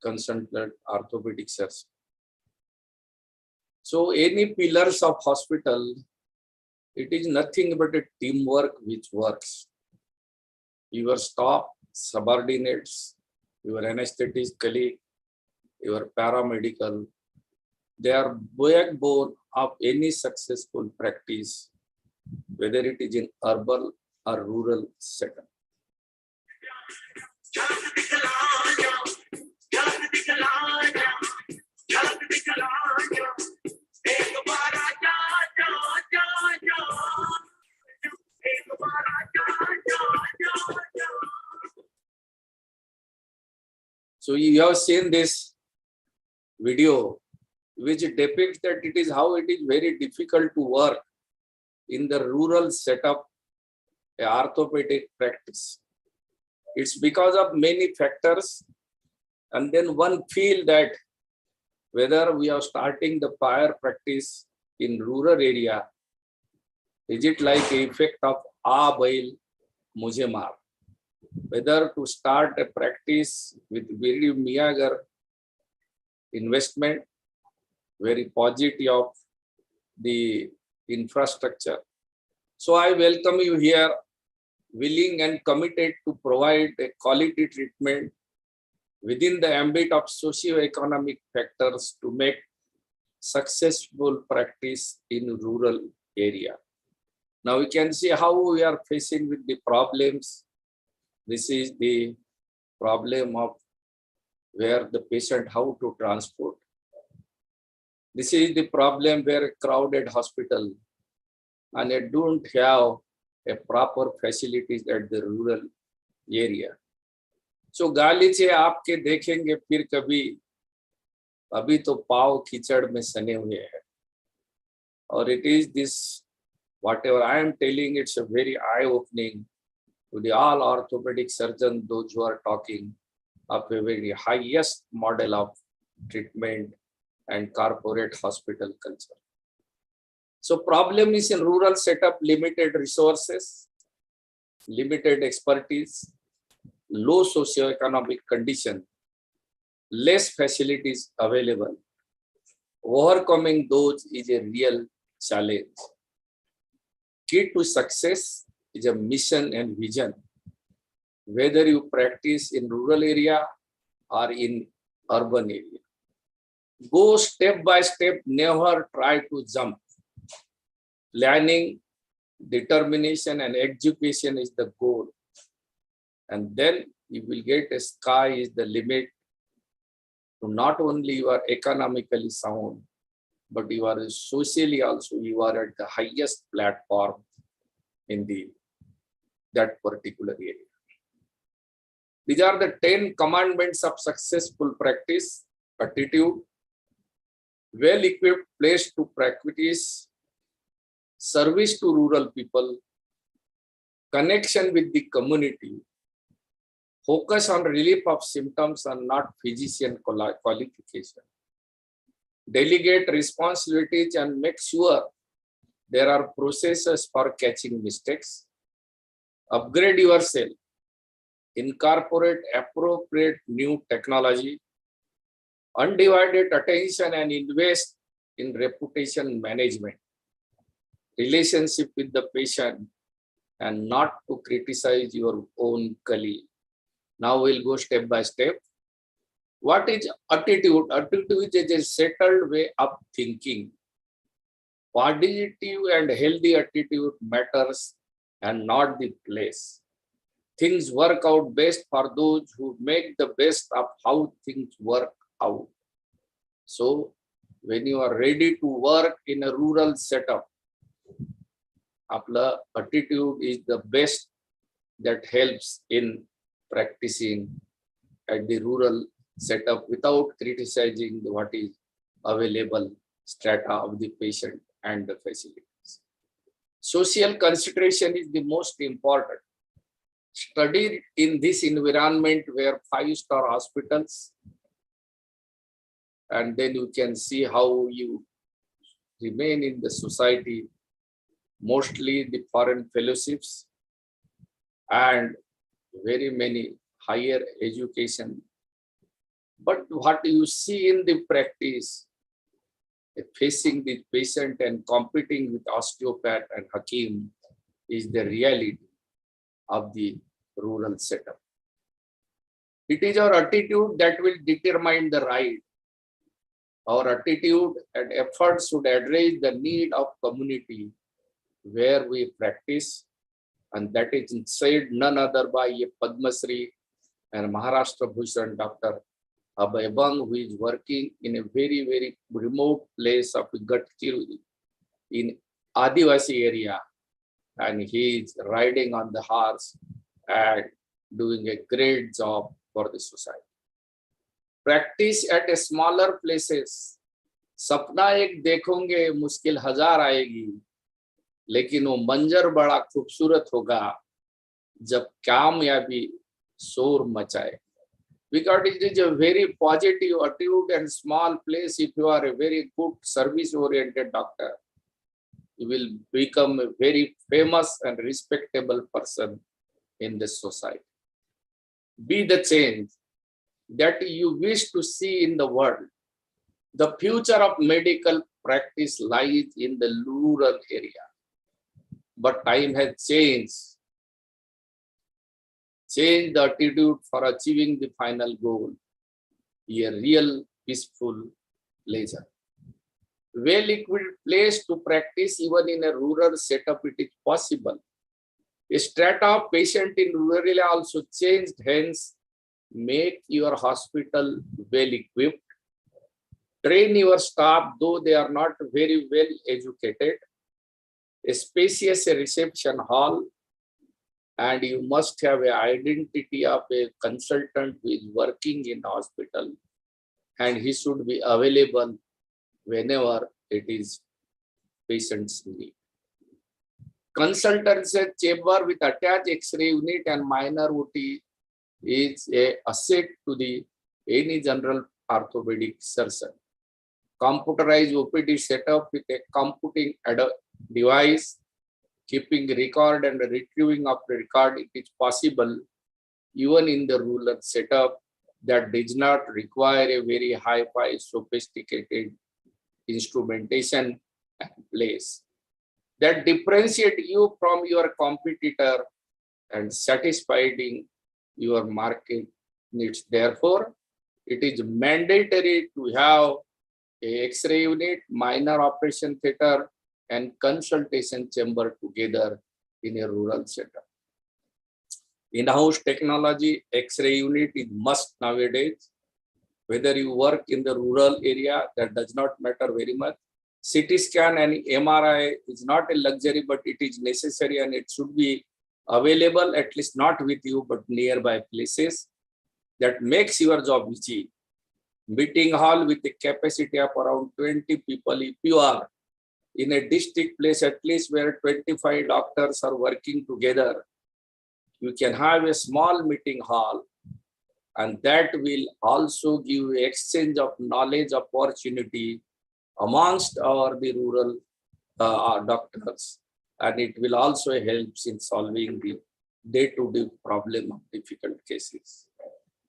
consultant orthopedic surgeon. So any pillars of hospital, it is nothing but a teamwork which works. Your staff, subordinates, your anesthetist colleague, your paramedical, they are backbone of any successful practice, whether it is in urban or rural setup. So you have seen this video which depicts that it is how it is very difficult to work in the rural setup, a orthopedic practice. It's because of many factors, and then one feel that whether we are starting the prior practice in rural area, is it like a effect of "Aa bail mujhe maar"? Whether to start a practice with very meager investment, very positive of the infrastructure. So I welcome you here, willing and committed to provide a quality treatment within the ambit of socio-economic factors to make successful practice in rural area. Now we can see how we are facing with the problems. This is the problem of where the patient, how to transport. This is the problem where a crowded hospital and they don't have a proper facilities at the rural area. So गालीचे आपके देखेंगे फिर कभी, अभी तो पाव कीचड़ में सने हुए हैं. और it is this, whatever I am telling, it's a very eye-opening to the all orthopedic surgeons, those who are talking of a very highest model of treatment and corporate hospital culture. So problem is in rural setup, limited resources, limited expertise, low socio-economic condition, less facilities available. Overcoming those is a real challenge. Key to success is a mission and vision. Whether you practice in rural area or in urban area. Go step by step, never try to jump. Planning, determination, and education is the goal. And then you will get a sky is the limit to not only you are economically sound, but you are socially also, you are at the highest platform in that particular area. These are the 10 commandments of successful practice: attitude, well-equipped place to practice, service to rural people, connection with the community, focus on relief of symptoms and not physician qualification, delegate responsibilities and make sure there are processes for catching mistakes, upgrade yourself, incorporate appropriate new technology, undivided attention and invest in reputation management, relationship with the patient, and not to criticize your own colleague. Now we'll go step by step. What is attitude? Attitude is a settled way of thinking. Positive and healthy attitude matters and not the place. Things work out best for those who make the best of how things work out. So when you are ready to work in a rural setup, आपला attitude is the best that helps in practicing at the rural setup without criticizing what is available strata of the patient and the facilities. Social consideration is the most important. Studied in this environment where 5-star hospitals, and then you can see how you remain in the society, mostly the foreign fellowships and very many higher education. But what you see in the practice, facing the patient and competing with osteopath and hakim, is the reality of the rural setup. It is our attitude that will determine the ride. Our attitude and efforts should address the need of community where we practice, and that is said none other by a Padma Shri and Maharashtra Bhushan Dr. Abhay Bang, who is working in a very, very remote place of Gadchiroli in Adivasi area, and he is riding on the horse and doing a great job for the society. Practice at a smaller places. सपना एक देखोगे मुश्किल 1000 आएगी, लेकिन वो मंजर बड़ा खूबसूरत होगा जब कामयाबी शोर मचाए. Because it is a very positive attitude and small place. If you are a very good service-oriented doctor, you will become a very famous and respectable person in the society. Be the change that you wish to see in the world. The future of medical practice lies in the rural area. But time has changed. Change the attitude for achieving the final goal. A real peaceful leisure. Well-equipped place to practice even in a rural setup, it is possible. A strata of patient in rural area also changed, hence make your hospital well-equipped. Train your staff, though they are not very well educated. A spacious reception hall, and you must have an identity of a consultant who is working in hospital, and he should be available whenever it is patient's need. Consultant's chamber with attached X-ray unit and minor OT is a asset to the any general orthopedic surgeon. Computerized OPD setup with a computing device, keeping record and retrieving of the record, it is possible even in the rural setup that does not require a very high-fi sophisticated instrumentation and place. That differentiate you from your competitor and satisfying your market needs. Therefore, it is mandatory to have a X-ray unit, minor operation theater, and consultation chamber together in a rural setup. In-house technology, X-ray unit is must nowadays. Whether you work in the rural area, that does not matter very much. CT scan and MRI is not a luxury, but it is necessary and it should be available, at least not with you, but nearby places. That makes your job easy. Meeting hall with a capacity of around 20 people. If you are in a district place, at least where 25 doctors are working together, you can have a small meeting hall, and that will also give exchange of knowledge opportunity amongst the rural doctors, and it will also help in solving the day-to-day problem of difficult cases.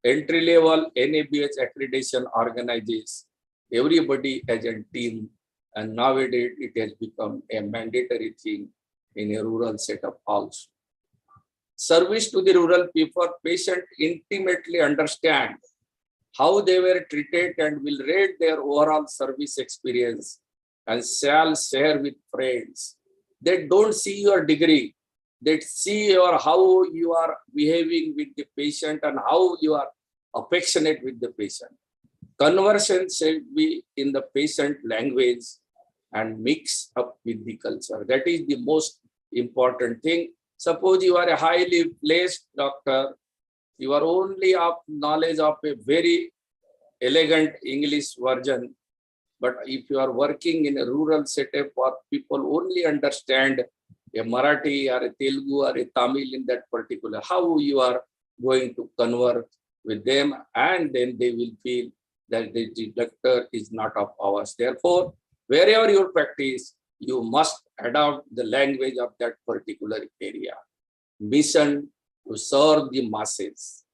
Entry-level NABH accreditation organizes everybody as a team, and nowadays it has become a mandatory thing in a rural setup also. Service to the rural people, patient intimately understand how they were treated and will rate their overall service experience and shall share with friends. They don't see your degree, they see how you are behaving with the patient and how you are affectionate with the patient. Conversation should be in the patient language and mix up with the culture. That is the most important thing. Suppose you are a highly placed doctor, you are only of knowledge of a very elegant English version, but if you are working in a rural setup where people only understand a Marathi or a Telugu or a Tamil in that particular, how you are going to convert with them, and then they will feel that the doctor is not of ours. Therefore, wherever you practice, you must adopt the language of that particular area. Mission to serve the masses.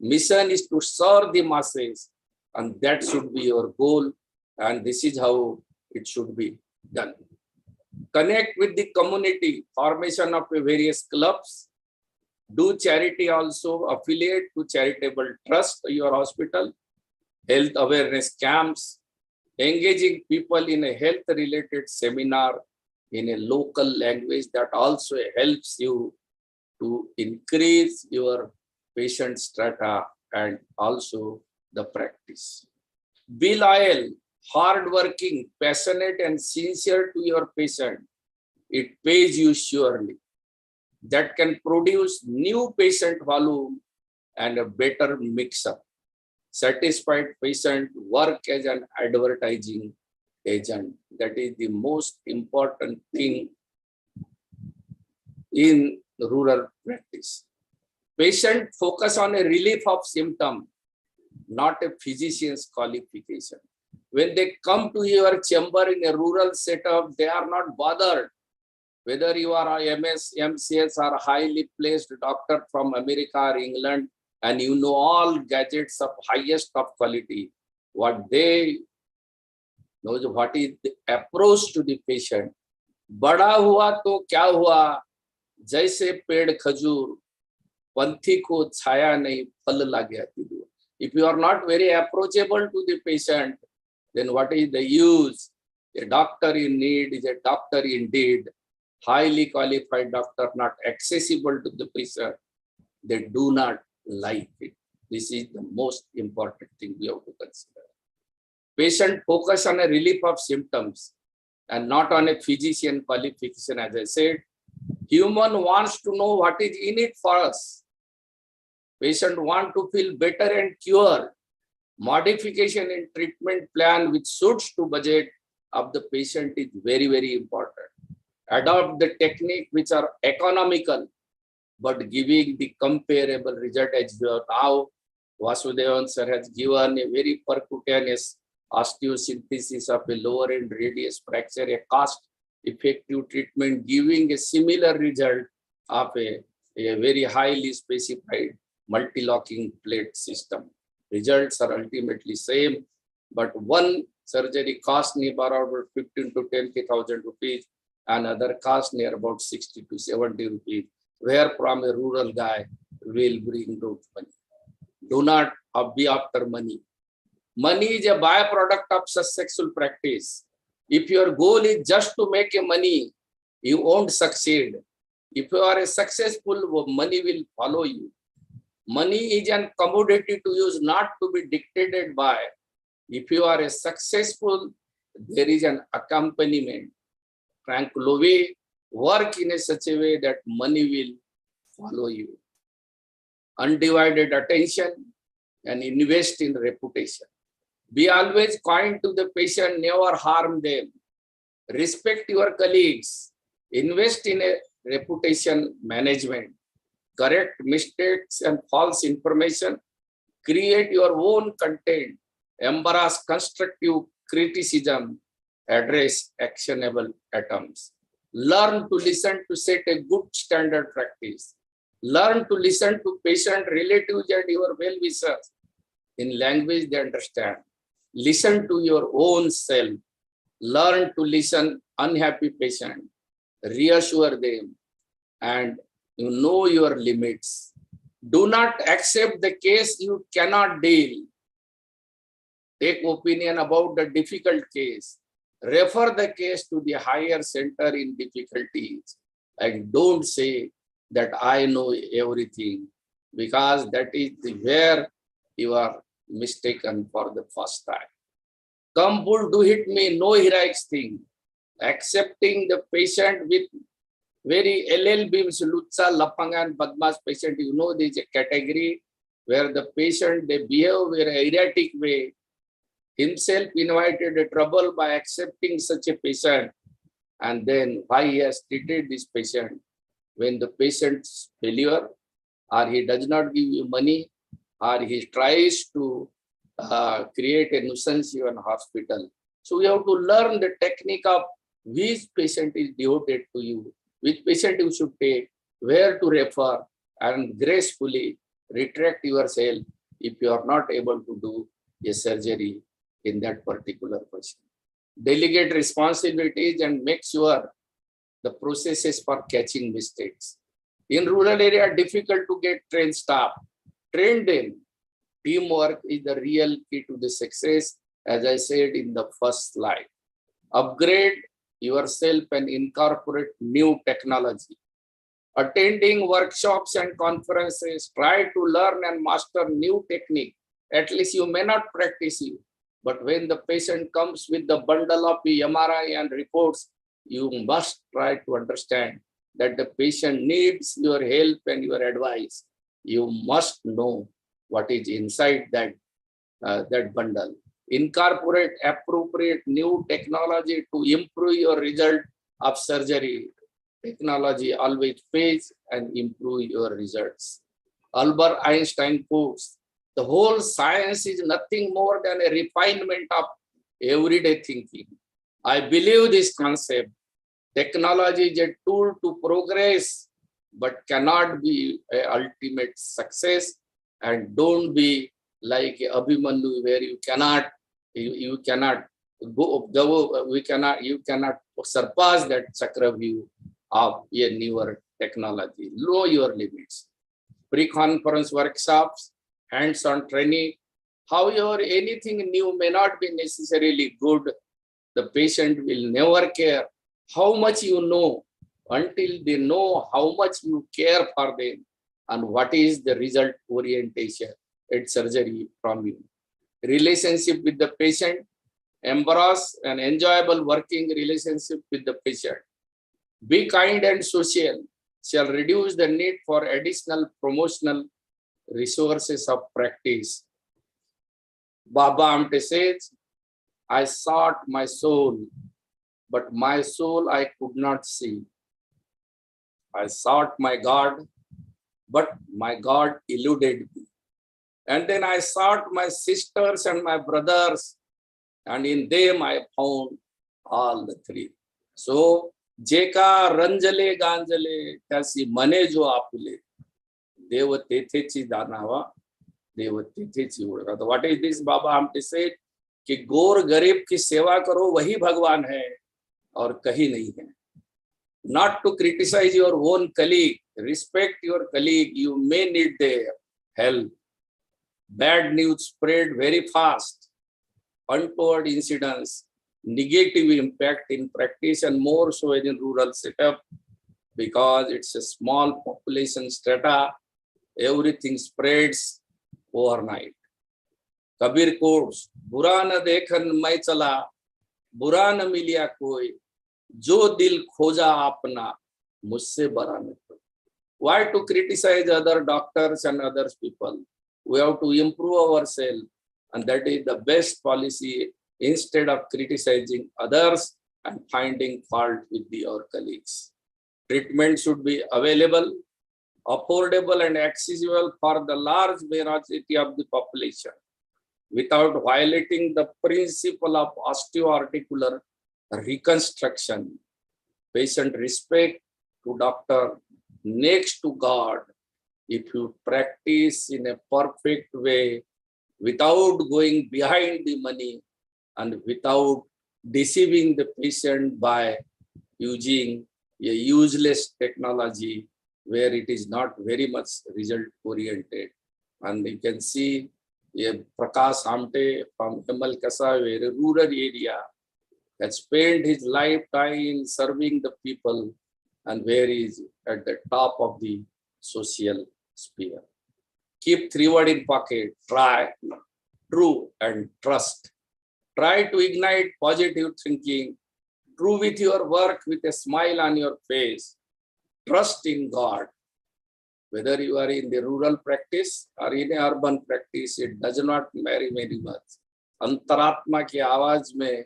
Mission is to serve the masses, and that should be your goal, and this is how it should be done. Connect with the community, formation of various clubs, do charity also, affiliate to charitable trust your hospital, health awareness camps, engaging people in a health related seminar in a local language, that also helps you to increase your patient strata and also the practice. Be loyal, hardworking, passionate and sincere to your patient. It pays you surely. That can produce new patient volume and a better mix-up. Satisfied patient work as an advertising agent. That is the most important thing in rural practice. Patient focus on a relief of symptom, not a physician's qualification. When they come to your chamber in a rural setup, they are not bothered whether you are a MS, MCS or highly placed doctor from America or England, and you know all gadgets of highest of quality. What they know, what is the approach to the patient. Bada hua to kya hua, jaise ped khajur, panthi ko chhaya nahi, phal lag gaya. If you are not very approachable to the patient, then what is the use? A doctor in need is a doctor indeed. Highly qualified doctor, not accessible to the patient. They do not like it. This is the most important thing we have to consider. Patient focus on a relief of symptoms and not on a physician qualification. As I said, human wants to know what is in it for us. Patient want to feel better and cure. Modification in treatment plan which suits to budget of the patient is very, very important. Adopt the technique which are economical, but giving the comparable result. As now, Vasudevan sir has given a very percutaneous osteosynthesis of a lower end radius fracture, a cost-effective treatment, giving a similar result of a very highly specified multi-locking plate system. Results are ultimately same, but one surgery cost near about 15 to 20,000 rupees, and other cost near about 60 to 70 rupees, where from a rural guy will bring those money. Do not be after money. Money is a byproduct of successful practice. If your goal is just to make a money, you won't succeed. If you are a successful, money will follow you. Money is a commodity to use, not to be dictated by. If you are a successful, there is an accompaniment. Frank Lowe work in such a way that money will follow you. Undivided attention and invest in reputation. Be always kind to the patient, never harm them. Respect your colleagues. Invest in a reputation management. Correct mistakes and false information. Create your own content. Embrace constructive criticism. Address actionable items. Learn to listen to set a good standard practice. Learn to listen to patient relatives and your well-wishers in language they understand. Listen to your own self. Learn to listen unhappy patient. Reassure them and you know your limits. Do not accept the case you cannot deal. Take opinion about the difficult case. Refer the case to the higher center in difficulties. And don't say that I know everything, because that is where you are mistaken for the first time. Come bull, do hit me, no heroics thing. Accepting the patient with very LL beams, Lutsa, Lapangan, Badmas patient, you know, there is a category where the patient, they behave in an erratic way. Himself invited a trouble by accepting such a patient, and then why he has treated this patient. When the patient's failure, or he does not give you money, or he tries to create a nuisance in a hospital. So we have to learn the technique of which patient is devoted to you, which patient you should take, where to refer, and gracefully retract yourself if you are not able to do a surgery in that particular patient. Delegate responsibilities and make sure the processes for catching mistakes. In rural area, difficult to get trained staff. Train them. Teamwork is the real key to the success, as I said in the first slide. Upgrade yourself and incorporate new technology. Attending workshops and conferences, try to learn and master new technique. At least you may not practice it, but when the patient comes with the bundle of the MRI and reports, you must try to understand that the patient needs your help and your advice. You must know what is inside that, that bundle. Incorporate appropriate new technology to improve your result of surgery. Technology always pays and improve your results. Albert Einstein quotes, the whole science is nothing more than a refinement of everyday thinking. I believe this concept. Technology is a tool to progress, but cannot be an ultimate success. And don't be like Abhimanyu, where you cannot surpass that chakra view of a newer technology. Know your limits. Pre-conference workshops, hands-on training. However, anything new may not be necessarily good. The patient will never care how much you know until they know how much you care for them and what is the result orientation at surgery from you. Relationship with the patient, embrace an enjoyable working relationship with the patient. Be kind and social, shall reduce the need for additional promotional resources of practice. Baba Amte says, I sought my soul, but my soul I could not see. I sought my God, but my God eluded me. And then I sought my sisters and my brothers, and in them I found all the three. So, Jeka ranjale ganjale kasi mane jo apule, deva tethechi danava, deva tethechi udga. What is this? Baba Amte said, कि गोर गरीब की सेवा करो वही भगवान है और कहीं नहीं है. Not to criticize your own colleague, respect your colleague, you may need their help. Bad news spread very fast. untoward incidents, negative impact in practice, and more so in rural setup, because it's a small population strata, everything spreads overnight. Kabir quotes, "Bura na dekhan mai chala, bura na miliya koi, jo dil khoja apna, mujhse bara na koi." Why to criticize other doctors and other people? We have to improve ourselves, and that is the best policy, instead of criticizing others and finding fault with our colleagues. Treatment should be available, affordable, and accessible for the large majority of the population without violating the principle of osteoarticular reconstruction. Patient respect to doctor next to God. If you practice in a perfect way, without going behind the money and without deceiving the patient by using a useless technology where it is not very much result oriented. And you can see L Prakash from Himalkasa, a rural area, has spent his lifetime serving the people, and where he is at the top of the social sphere. Keep three words in pocket: try, true, and trust. Try to ignite positive thinking. True with your work with a smile on your face. Trust in God. Whether you are in the rural practice or in a urban practice, it does not matter very much. अंतरात्मा की आवाज में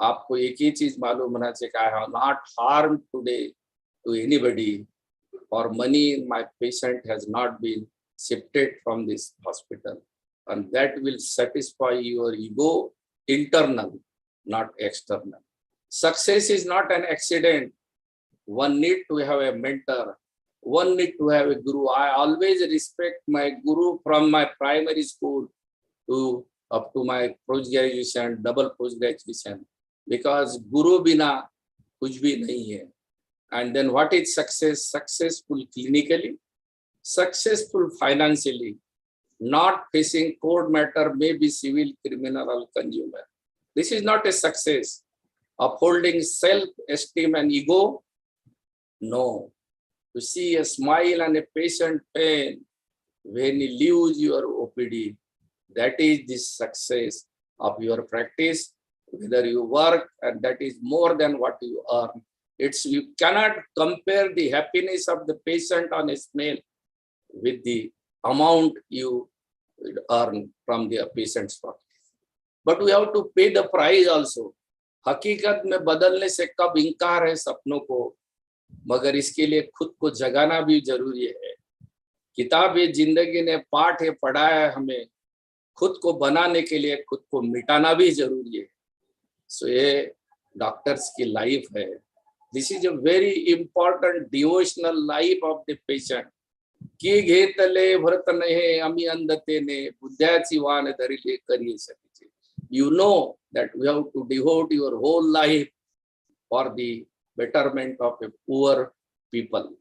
आपको एक ही चीज मालूम होना चाहिए, I have not harmed today to anybody. For money, my patient has not been shifted from this hospital, and that will satisfy your ego, internal, not external. Success is not an accident. One need to have a mentor. One need to have a guru. I always respect my guru from my primary school to up to my post-graduation, double post-graduation, because guru bina kuch bhi nahi hai. And then what is success? Successful clinically, successful financially, not facing court matter, maybe civil, criminal, or consumer. This is not a success. Upholding self-esteem and ego, no. To see a smile and a patient pain when you leaves your OPD, that is the success of your practice. Whether you work, and that is more than what you earn. You cannot compare the happiness of the patient on a smile with the amount you earn from the patient's pocket. But we have to pay the price also. हकीकत में बदलने से कब इंकार है सपनों को, मगर इसके लिए खुद को जगाना भी जरूरी है. किताब ये जिंदगी ने पाठ है पढ़ाया है हमें, खुद को बनाने के लिए खुद को मिटाना भी जरूरी है. सो ये डॉक्टर्स की लाइफ है. This is a very important devotional life of the patient. की घेतले भरत नहे आम्ही अंधतेने बुद्ध्याची वाण धरिले करी सकीचे. You know that we have to devote your whole life for the betterment of a poor people.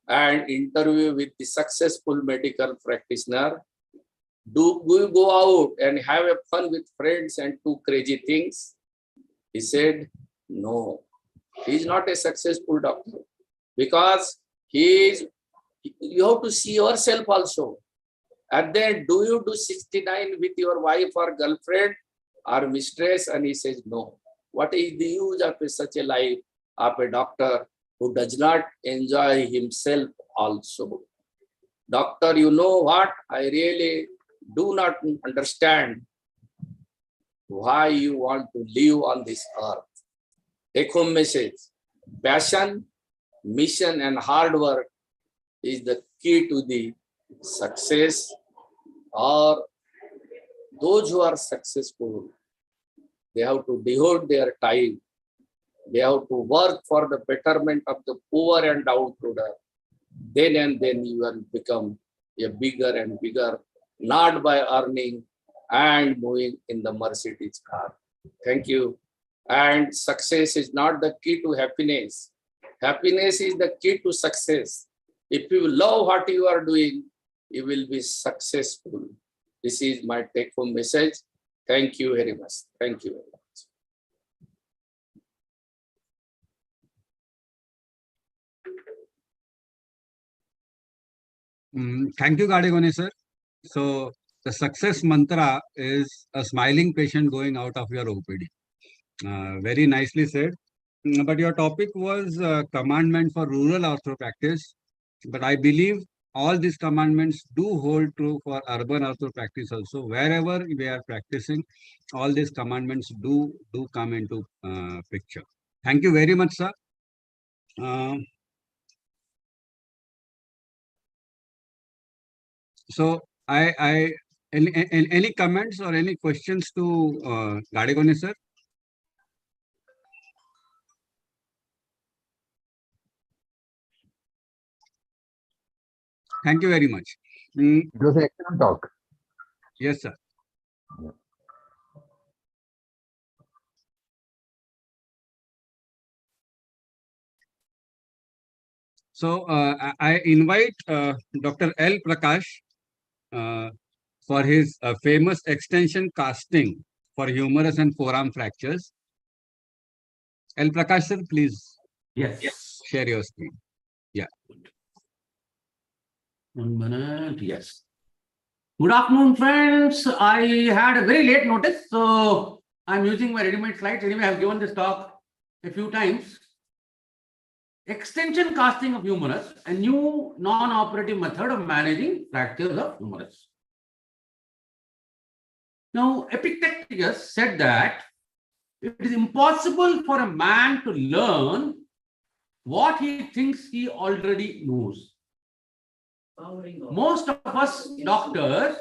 And interview with the successful medical practitioner. Do we go out and have a fun with friends and do crazy things? He said, no. He is not a successful doctor, because you have to see yourself also. And then, do you do 69 with your wife or girlfriend or mistress? And he says, no. What is the use of such a life of a doctor who does not enjoy himself also? Doctor, you know what? I really do not understand why you want to live on this earth. Take home message: passion, mission, and hard work is the key to the success. Or those who are successful, they have to devote their time. They have to work for the betterment of the poor and downtrodden. Then and then you will become a bigger and bigger, not by earning and moving in the Mercedes car. Thank you. And success is not the key to happiness. Happiness is the key to success. If you love what you are doing, you will be successful. This is my take-home message. Thank you very much. Thank you very much.
Thank you, Gadegone sir. So the success mantra is a smiling patient going out of your OPD. Very nicely said. But your topic was commandment for rural ortho practice. But I believe all these commandments do hold true for urban ortho practice also. Wherever we are practicing, all these commandments do come into picture. Thank you very much, sir. So any comments or any questions to Gadegone sir? Thank you very much.
It was an excellent talk.
Yes, sir. So I invite Dr. L Prakash for his famous extension casting for humerus and forearm fractures. L Prakash sir, please share your screen. Yeah.
1 minute, yes. Good afternoon, friends. I had a very late notice, so I'm using my ready-made slides. Anyway, I've given this talk a few times. Extension casting of humerus, a new non-operative method of managing fractures of humerus. Now, Epictetus said that it is impossible for a man to learn what he thinks he already knows. Most of us doctors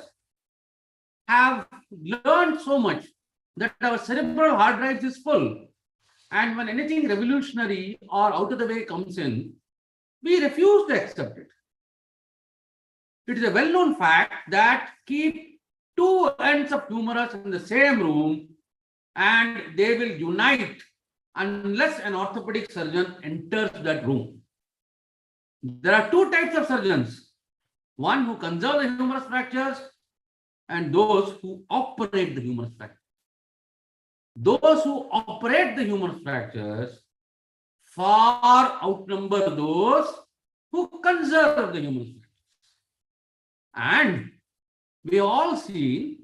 have learned so much that our cerebral hard drive is full. And when anything revolutionary or out of the way comes in, we refuse to accept it. It is a well-known fact that keep two ends of humerus in the same room and they will unite unless an orthopedic surgeon enters that room. There are two types of surgeons. One who conserve the humerus fractures and those who operate the humerus fractures. Those who operate the humerus fractures far outnumber those who conserve the humerus fractures. And we all see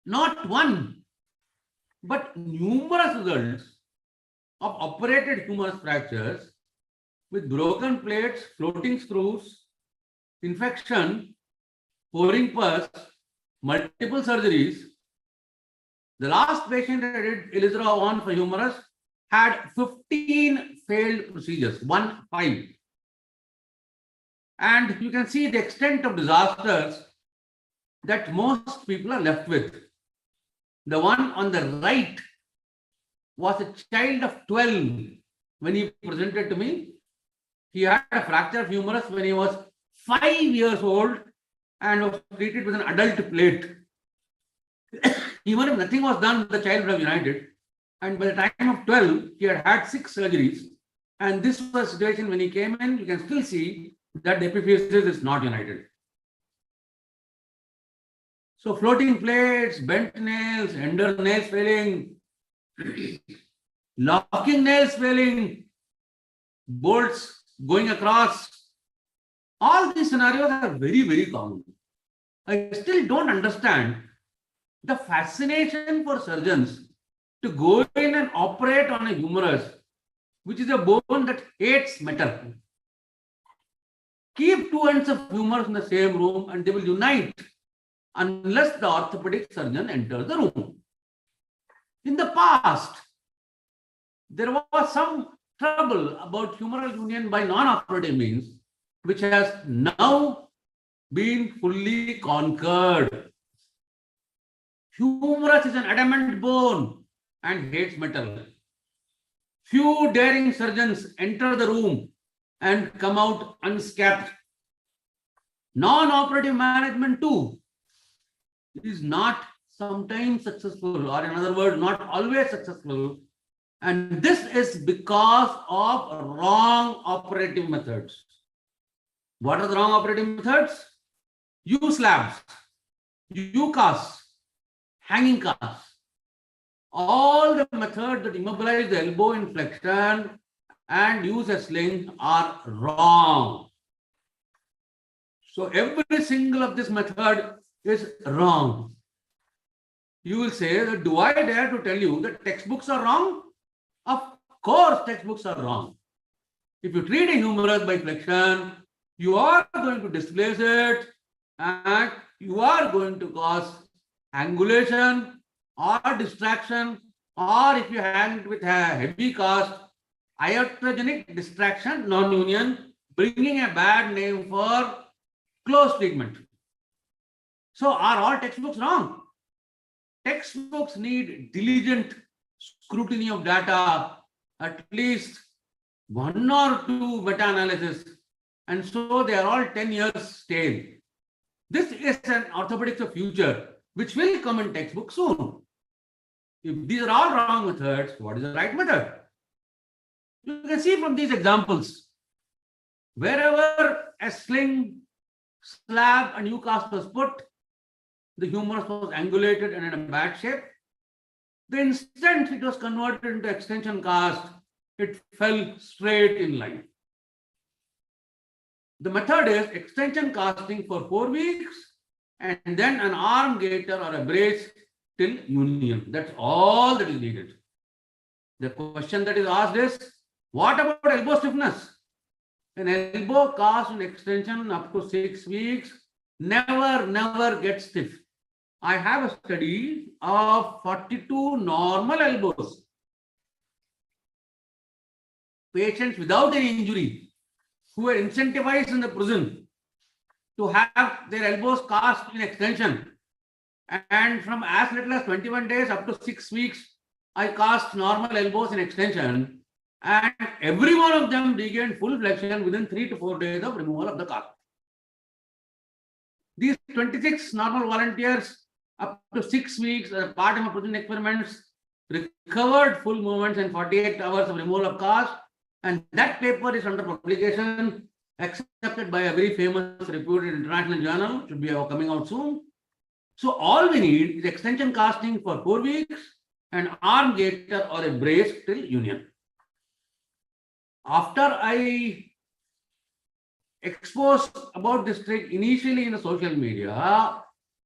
not one, but numerous results of operated humerus fractures with broken plates, floating screws, infection, pouring pus, multiple surgeries. The last patient I did Elizra on for humerus had 15 failed procedures, 15. And you can see the extent of disasters that most people are left with. The one on the right was a child of 12 when he presented to me. He had a fracture of humerus when he was 5 years old and was treated with an adult plate. Even if nothing was done, the child would have united. And by the time of 12, he had had 6 surgeries. And this was a situation when he came in, you can still see that the epiphysis is not united. So floating plates, bent nails, ender nails failing, locking nails failing, bolts going across. All these scenarios are very, very common. I still don't understand the fascination for surgeons to go in and operate on a humerus, which is a bone that hates metal. Keep two ends of humerus in the same room and they will unite unless the orthopedic surgeon enters the room. In the past, there was some trouble about humeral union by non-operative means, which has now been fully conquered. Humerus is an adamant bone and hates metal. Few daring surgeons enter the room and come out unscathed. Non-operative management too is not sometimes successful, or in other words, not always successful. And this is because of wrong operative methods. What are the wrong operative methods? U slabs. U-casts, hanging casts, all the methods that immobilize the elbow in flexion and use a sling are wrong. So every single of this method is wrong. You will say that, do I dare to tell you that textbooks are wrong? Of course, textbooks are wrong. If you treat a humerus by flexion, you are going to displace it and you are going to cause angulation or distraction, or if you hang it with a heavy cast, iatrogenic distraction, non-union, bringing a bad name for close treatment. So are all textbooks wrong? Textbooks need diligent scrutiny of data, at least 1 or 2 meta-analysis, and so they are all 10 years stale. This is an orthopedics of future, which will come in textbook soon. If these are all wrong methods, what is the right method? You can see from these examples, wherever a sling, slab and U-cast was put, the humerus was angulated and in a bad shape. The instant it was converted into extension cast, it fell straight in line. The method is extension casting for 4 weeks and then an arm gaiter or a brace till union. That's all that is needed. The question that is asked is, what about elbow stiffness? An elbow cast in extension up to 6 weeks never gets stiff. I have a study of 42 normal elbows. Patients without any injury who were incentivized in the prison to have their elbows cast in extension. And from as little as 21 days up to 6 weeks, I cast normal elbows in extension. And every one of them regained full flexion within 3 to 4 days of removal of the cast. These 26 normal volunteers up to 6 weeks as part of my prison experiments recovered full movements in 48 hours of removal of cast. And that paper is under publication, accepted by a very famous reputed international journal, should be coming out soon. So all we need is extension casting for 4 weeks and arm gaiter or a brace till union. After I exposed about this trick initially in the social media,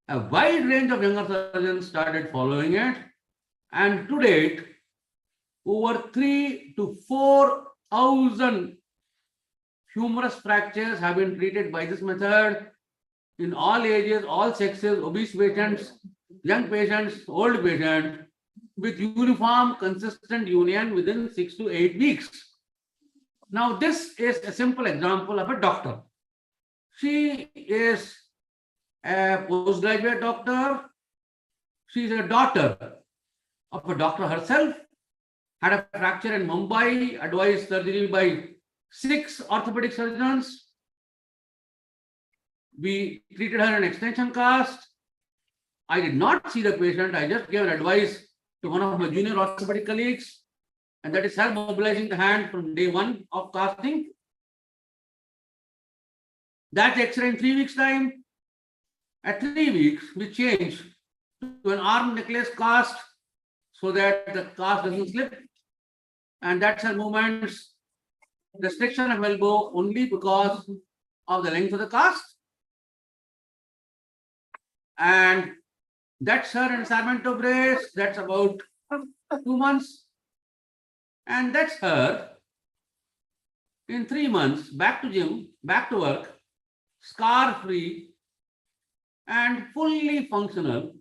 a wide range of younger surgeons started following it. And to date, over 3 to 4,000 humerus fractures have been treated by this method in all ages, all sexes, obese patients, young patients, old patients, with uniform, consistent union within 6 to 8 weeks. Now, this is a simple example of a doctor. She is a postgraduate doctor. She is a daughter of a doctor herself, had a fracture in Mumbai, advised surgery by 6 orthopedic surgeons. We treated her in extension cast. I did not see the patient. I just gave an advice to one of my junior orthopedic colleagues, and that is her mobilizing the hand from day 1 of casting. That's X-ray in 3 weeks' time. At 3 weeks, we change to an arm necklace cast so that the cast doesn't slip. And that's her movements, restriction of elbow only because of the length of the cast. And that's her in Sarmento brace. That's about 2 months. And that's her in 3 months, back to gym, back to work, scar-free and fully functional.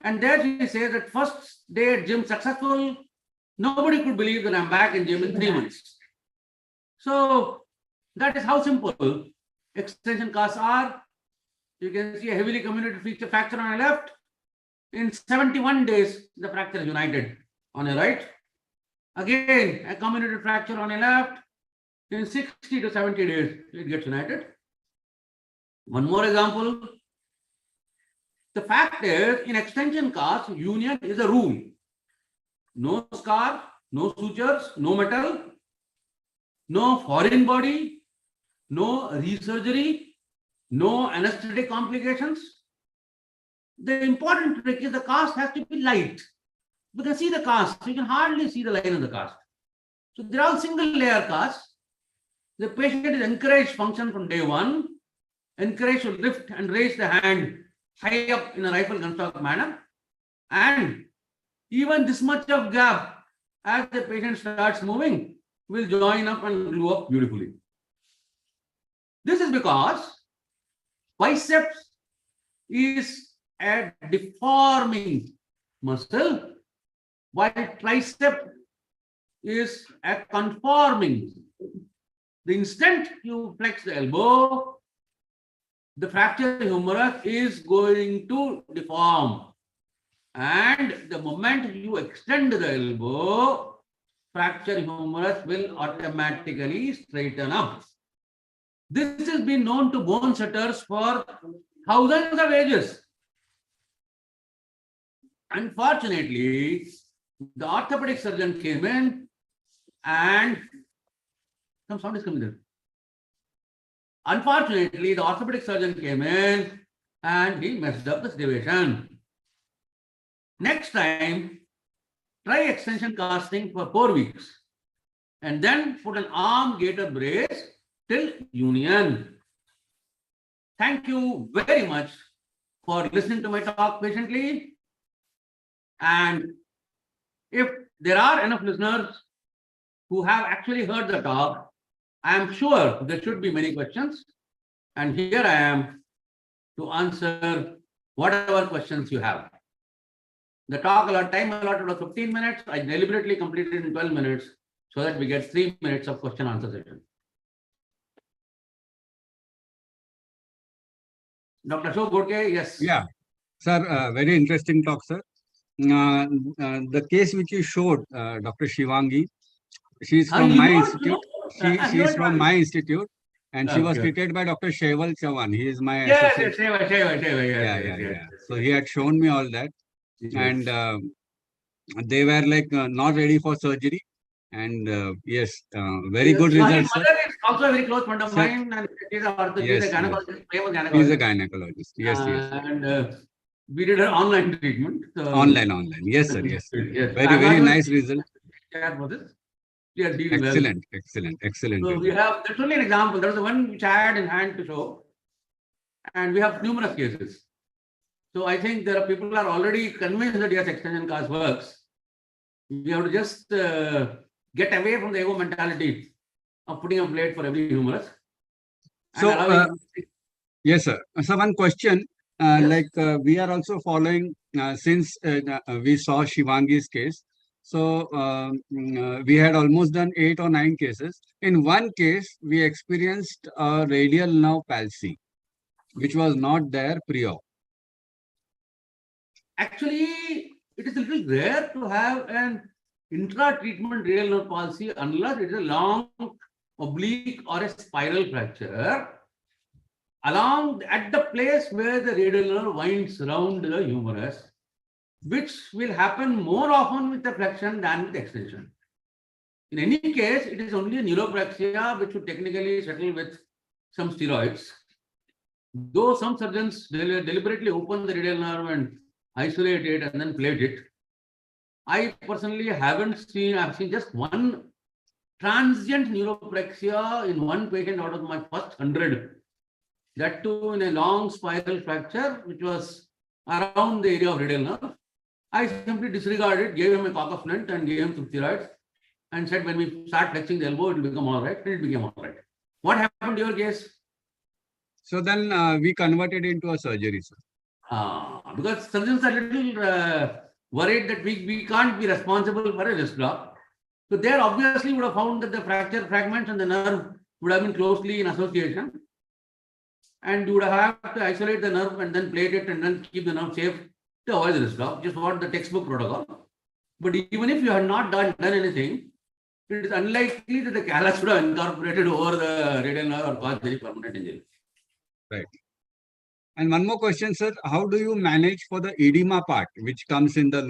And there she says that first day at gym successful, nobody could believe that I'm back in gym in 3 months. So that is how simple extension casts are. You can see a heavily comminuted fracture on your left. In 71 days, the fracture is united on your right. Again, a comminuted fracture on your left. In 60 to 70 days, it gets united. One more example. The fact is, in extension cast, union is a rule. No scar, no sutures, no metal, no foreign body, no resurgery, no anesthetic complications. the important trick is the cast has to be light. You can see the cast, you can hardly see the line of the cast. So they're all single layer casts. The patient is encouraged function from day one, encouraged to lift and raise the hand high up in a rifle construct manner. And even this much of gap, as the patient starts moving, will join up and glue up beautifully. This is because biceps is a deforming muscle, while tricep is a conforming. The instant you flex the elbow, the fracture humerus is going to deform. And the moment you extend the elbow, fracture humerus will automatically straighten up. This has been known to bone setters for thousands of ages. Unfortunately, the orthopedic surgeon came in and some sound is coming there. Unfortunately, the orthopedic surgeon came in and he messed up the situation. Next time, try extension casting for 4 weeks and then put an arm gaiter brace till union. Thank you very much for listening to my talk patiently. And if there are enough listeners who have actually heard the talk, I am sure there should be many questions. And here I am to answer whatever questions you have. The talk time allotted was 15 minutes. I deliberately completed in 12 minutes so that we get 3 minutes of question answer session. Dr. Ashok Godke, yes.
Yeah, sir, very interesting talk, sir. The case which you showed, Dr. Shivangi, she's from my institute. She is from my institute, and she was treated by Dr. Sheval Chavan. He is my associate. Yeah. So he had shown me all that, and they were like not ready for surgery. And yes, very good results.
My mother is also a very close friend of mine, and she's a gynecologist, famous gynecologist.
He's a gynecologist. Yes.
And we did her online treatment.
Online. Yes, sir. Yes. Very nice result. Excellent.
So we have, that's only an example. There was the one which I had in hand to show. And we have numerous cases. So I think there are people who are already convinced that yes, extension cast works. We have to just get away from the ego mentality of putting a blade for every humerus.
So, yes, sir. So one question,
Yes.
we are also following, since we saw Shivangi's case. So we had almost done 8 or 9 cases. In one case, we experienced a radial nerve palsy, which was not there pre-op.
Actually, it is a little rare to have an intra-treatment radial nerve palsy unless it is a long oblique or a spiral fracture along at the place where the radial nerve winds around the humerus, which will happen more often with the flexion than with extension. In any case, it is only a neuropraxia which would technically settle with some steroids. Though some surgeons deliberately open the radial nerve and isolate it and then plate it, I personally haven't seen, I've seen just one transient neuropraxia in one patient out of my first 100. That too in a long spiral fracture, which was around the area of radial nerve. I simply disregarded, gave him a coccoflint and gave him some steroids and said when we start flexing the elbow, it will become all right. And it became all right. What happened to your case?
So then we converted into a surgery, sir.
Because surgeons are a little worried that we can't be responsible for a wrist block. So there obviously would have found that the fracture fragments and the nerve would have been closely in association. And you would have to isolate the nerve and then plate it and then keep the nerve safe to avoid the wrist block, just what the textbook protocol. But even if you had not done anything, it is unlikely that the callus would have incorporated over the radial nerve or caused any permanent injury.
Right. And one more question, sir. How do you manage for the edema part, which comes in the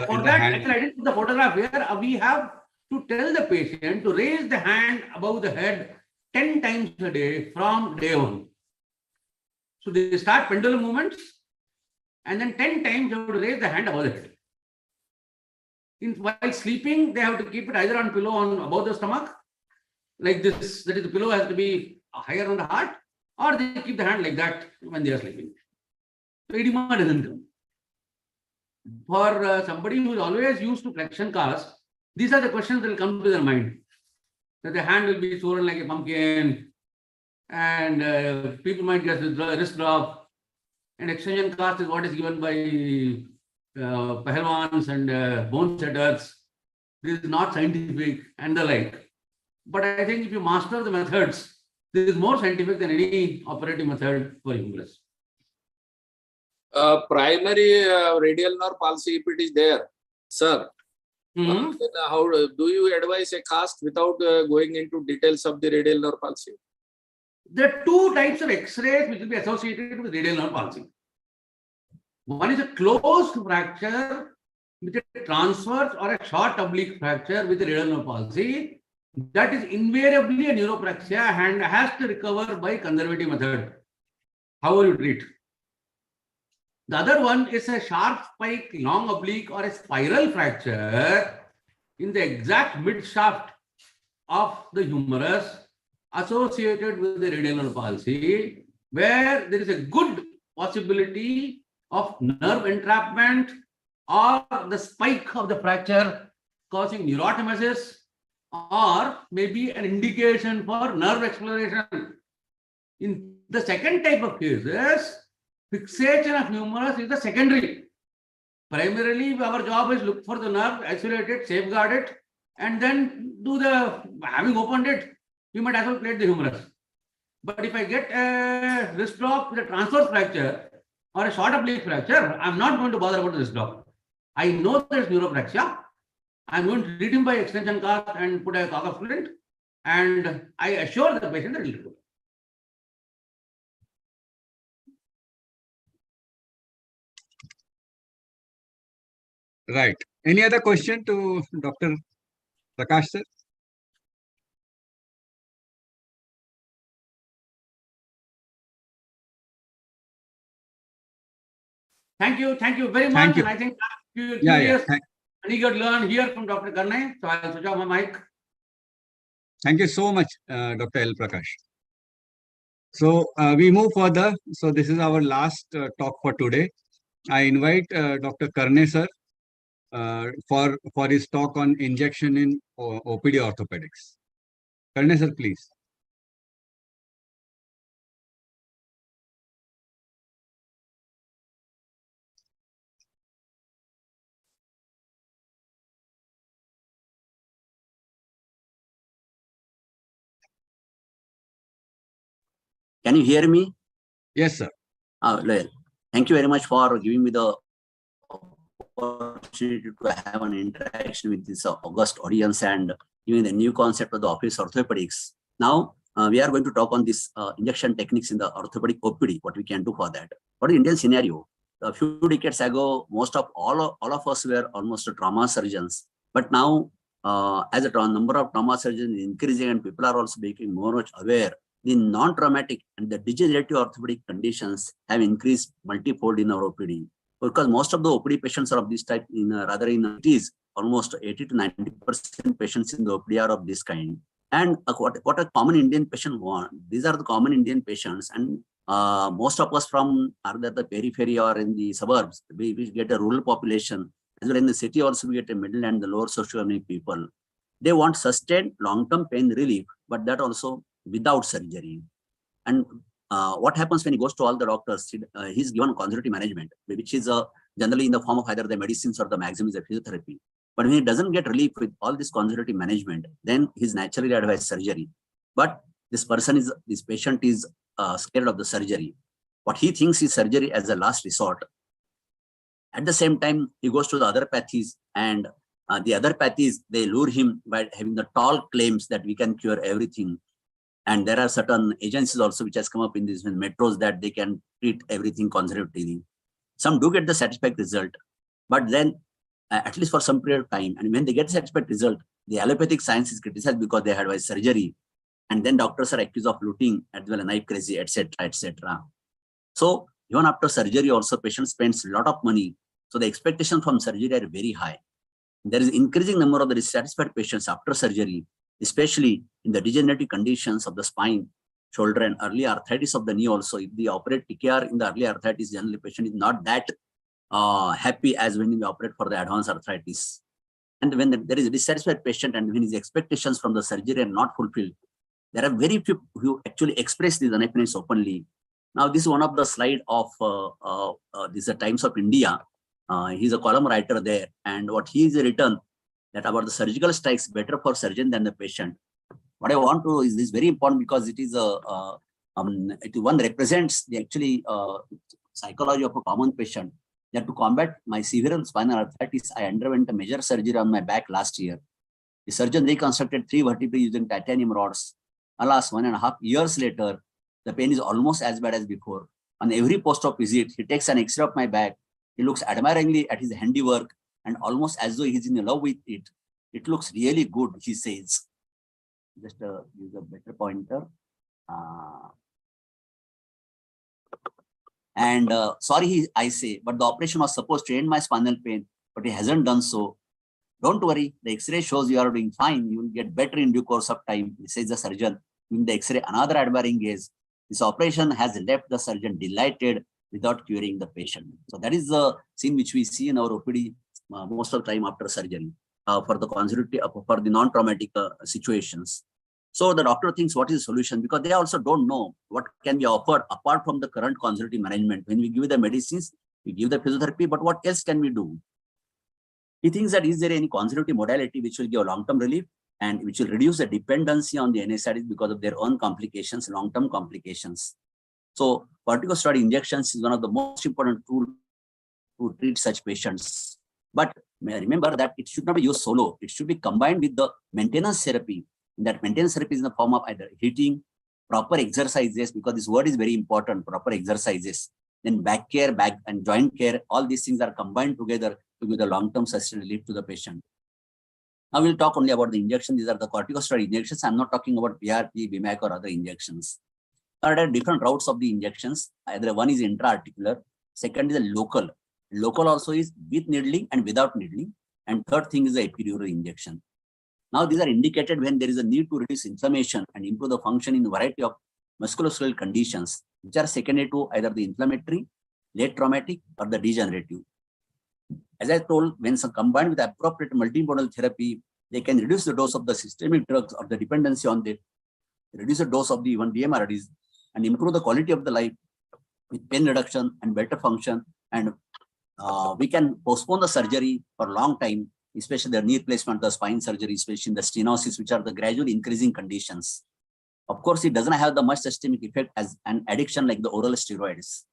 For that,
hand?
actually, I didn't put the photograph here. We have to tell the patient to raise the hand above the head 10 times a day from day 1. So they start pendulum movements and then 10 times you have to raise the hand above the head. While sleeping, they have to keep it either on pillow on above the stomach, like this, that is the pillow has to be higher on the heart, or they keep the hand like that when they are sleeping. So edema doesn't come. For somebody who is always used to flexion cast, these are the questions that will come to their mind. That the hand will be swollen like a pumpkin, and people might get wrist drop. And extension cast is what is given by pahalwans and bone setters. This is not scientific and the like. But I think if you master the methods, this is more scientific than any operating method for humerus.
Primary radial nerve palsy, if it is there, sir, then how do you advise a cast without going into details of the radial nerve palsy?
There are two types of X-rays which will be associated with radial nerve palsy. One is a closed fracture with a transverse or a short oblique fracture with a radial nerve palsy. That is invariably a neuropraxia and has to recover by conservative method. However you treat. The other one is a sharp spike, long oblique, or a spiral fracture in the exact mid shaft of the humerus associated with the radial nerve palsy, where there is a good possibility of nerve entrapment or the spike of the fracture causing neurotomesis, or maybe an indication for nerve exploration. In the second type of cases, fixation of humerus is the secondary. Primarily, our job is look for the nerve, isolate it, safeguard it, and then do the, having opened it, you might as well plate the humerus. But if I get a wrist drop with a transverse fracture or a short oblique fracture, I'm not going to bother about the wrist drop. I know there's neuropraxia. I'm going to treat him by extension cast and put a cock splint, and I assure the patient that it will recover.
Right. Any other question to Dr. Prakash, sir?
Thank you very much.
Thank you.
And I think you're
Yeah,
curious
yeah.
and eager to learn here from Dr. Karne. So I'll switch off my mic.
Thank you so much, Dr. L Prakash. So we move further. So this is our last talk for today. I invite Dr. Karne, sir, for his talk on injection in OPD orthopedics. Karne, sir, please.
Can you hear me?
Yes, sir.
Well, thank you very much for giving me the opportunity to have an interaction with this august audience and giving the new concept of the office orthopedics. Now, we are going to talk on this injection techniques in the orthopedic OPD, what we can do for that. What is the Indian scenario? A few decades ago, most of all of us were almost trauma surgeons. But now, as a number of trauma surgeons is increasing and people are also becoming more much aware, the non-traumatic and the degenerative orthopedic conditions have increased multifold in our OPD. Because most of the OPD patients are of this type, it is almost 80 to 90% patients in the OPD are of this kind. And what a common Indian patient want, these are the common Indian patients, and most of us from either the periphery or in the suburbs, we get a rural population, as well in the city also we get a middle and the lower socioeconomic people. They want sustained long-term pain relief, but that also without surgery. And what happens when he goes to all the doctors, he's given conservative management, which is generally in the form of either the medicines or the maximum is a physiotherapy. But when he doesn't get relief with all this conservative management, then he's naturally advised surgery. But this patient is scared of the surgery. What he thinks is surgery as a last resort. At the same time, he goes to the other pathies, and the other pathies, they lure him by having the tall claims that we can cure everything. And there are certain agencies also which has come up in these metros that they can treat everything conservatively. Some do get the satisfactory result, but then at least for some period of time, and when they get the satisfactory result, the allopathic science is criticized because they had surgery, and then doctors are accused of looting as well, knife crazy, etc., etc. So Even after surgery also, patient spends a lot of money. So the expectations from surgery are very high. There is increasing number of the dissatisfied patients after surgery, especially in the degenerative conditions of the spine, shoulder, and early arthritis of the knee also. If they operate TKR in the early arthritis, generally patient is not that happy as when we operate for the advanced arthritis. And when there is a dissatisfied patient and when his expectations from the surgery are not fulfilled, there are very few who actually express these unhappiness openly. Now, this is one of the slide of this is Times of India. He's a column writer there, and what he is written that about the surgical strikes better for surgeon than the patient. What I want to is this very important because it is one represents the actually psychology of a common patient. That to combat my severe spinal arthritis, I underwent a major surgery on my back last year. The surgeon reconstructed 3 vertebrae using titanium rods. Alas, 1.5 years later, the pain is almost as bad as before. On every post-op visit, he takes an X-ray of my back. He looks admiringly at his handiwork and almost as though he's in love with it. It looks really good, he says. Just use a better pointer. Sorry, I say, but the operation was supposed to end my spinal pain, but it hasn't done so. Don't worry, the X-ray shows you are doing fine. You will get better in due course of time, says the surgeon. In the X-ray, another admiring gaze. This operation has left the surgeon delighted without curing the patient. So that is the scene which we see in our OPD most of the time after surgery for the conservative, for the non-traumatic situations. So the doctor thinks, what is the solution? Because they also don't know what can be offered apart from the current conservative management. When we give the medicines, we give the physiotherapy, but what else can we do? He thinks that is there any conservative modality which will give long-term relief and which will reduce the dependency on the NSAIDs because of their own complications, long-term complications. So corticosteroid injections is one of the most important tools to treat such patients. But remember that it should not be used solo. It should be combined with the maintenance therapy. That maintenance therapy is in the form of either heating, proper exercises, because this word is very important, proper exercises. Then back care, back and joint care, all these things are combined together to give the long-term sustained relief to the patient. Now we'll talk only about the injection. These are the corticosteroid injections. I'm not talking about PRP, BMAC or other injections. There are different routes of the injections. Either one is intra-articular, second is a local. Local also is with needling and without needling. And third thing is the epidural injection. Now these are indicated when there is a need to reduce inflammation and improve the function in a variety of musculoskeletal conditions, which are secondary to either the inflammatory, late traumatic, or the degenerative. As I told, when combined with appropriate multimodal therapy, they can reduce the dose of the systemic drugs or the dependency on them, reduce the dose of the even DMRDs, and improve the quality of the life with pain reduction and better function. And we can postpone the surgery for a long time, especially the knee replacement, the spine surgery, especially in the stenosis, which are the gradually increasing conditions. Of course, it doesn't have the much systemic effect as an addiction like the oral steroids.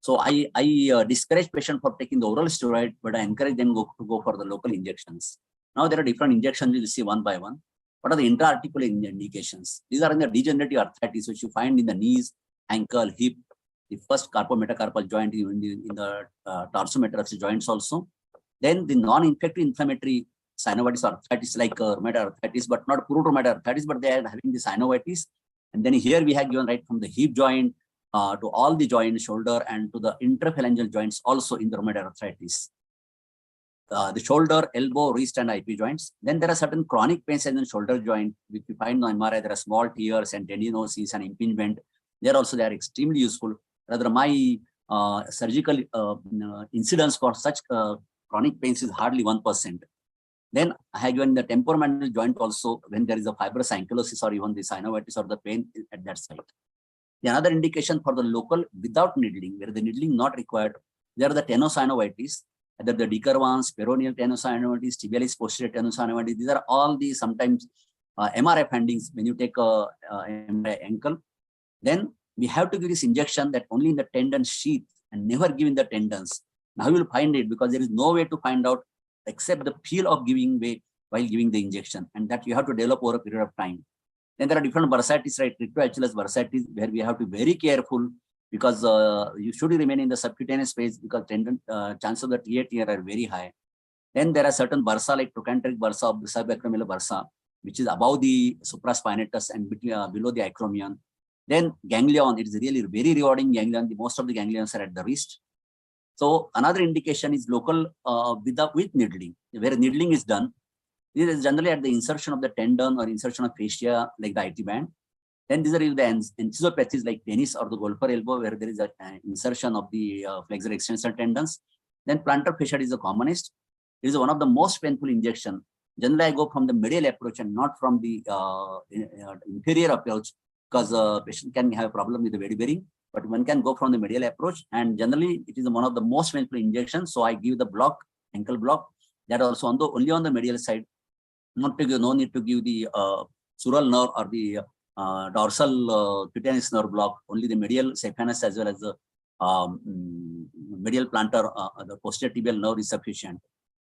So I discourage patients for taking the oral steroid, but I encourage them to go for the local injections. Now there are different injections we'll see one by one. What are the intra-articular indications? These are in the degenerative arthritis, which you find in the knees, ankle, hip, the first carpometacarpal joint in the tarsometatarsal joints also. Then the non-infective inflammatory synovitis arthritis like rheumatoid arthritis, but not rheumatoid arthritis, but they are having the synovitis. And then here we have given right from the hip joint to all the joints, shoulder, and to the interphalangeal joints also in the rheumatoid arthritis. The shoulder, elbow, wrist, and IP joints. Then there are certain chronic pains in the shoulder joint, which we find on MRI. There are small tears and tendinosis and impingement. There also they are extremely useful. Rather, my surgical incidence for such chronic pains is hardly 1%. Then I have given the temporomandibular joint also when there is a fibrous ankylosis or even the synovitis or the pain at that site. The another indication for the local without needling, where the needling not required, there are the tenosynovitis, either the decurvans, peroneal tenosynovitis, tibialis posterior tenosynovitis. These are all the sometimes MRI findings when you take a MRI ankle. Then we have to give this injection that only in the tendon sheath and never give in the tendons. Now you will find it because there is no way to find out except the feel of giving way while giving the injection, and that you have to develop over a period of time. Then there are different bursitis, right? Retroaceous bursitis, where we have to be very careful because you should remain in the subcutaneous space because tendon chances of the TATR are very high. Then there are certain bursa like trochanteric bursa of the subacromial bursa, which is above the supraspinatus and below the acromion. Then ganglion, it is really very rewarding ganglion. Most of the ganglions are at the wrist. So another indication is local with needling, where needling is done. This is generally at the insertion of the tendon or insertion of fascia like the IT band. Then these are the encisopathies like tennis or the golfer elbow, where there is an insertion of the flexor extensor tendons. Then plantar fascia is the commonest. It is one of the most painful injection. Generally, I go from the medial approach and not from the inferior approach, because patient can have a problem with the very bearing. But one can go from the medial approach, and generally it is one of the most painful injections. So I give the block, ankle block, that also only on the medial side. Not to give, no need to give the sural nerve or the dorsal cutaneous nerve block. Only the medial saphenous as well as the medial plantar, the posterior tibial nerve is sufficient.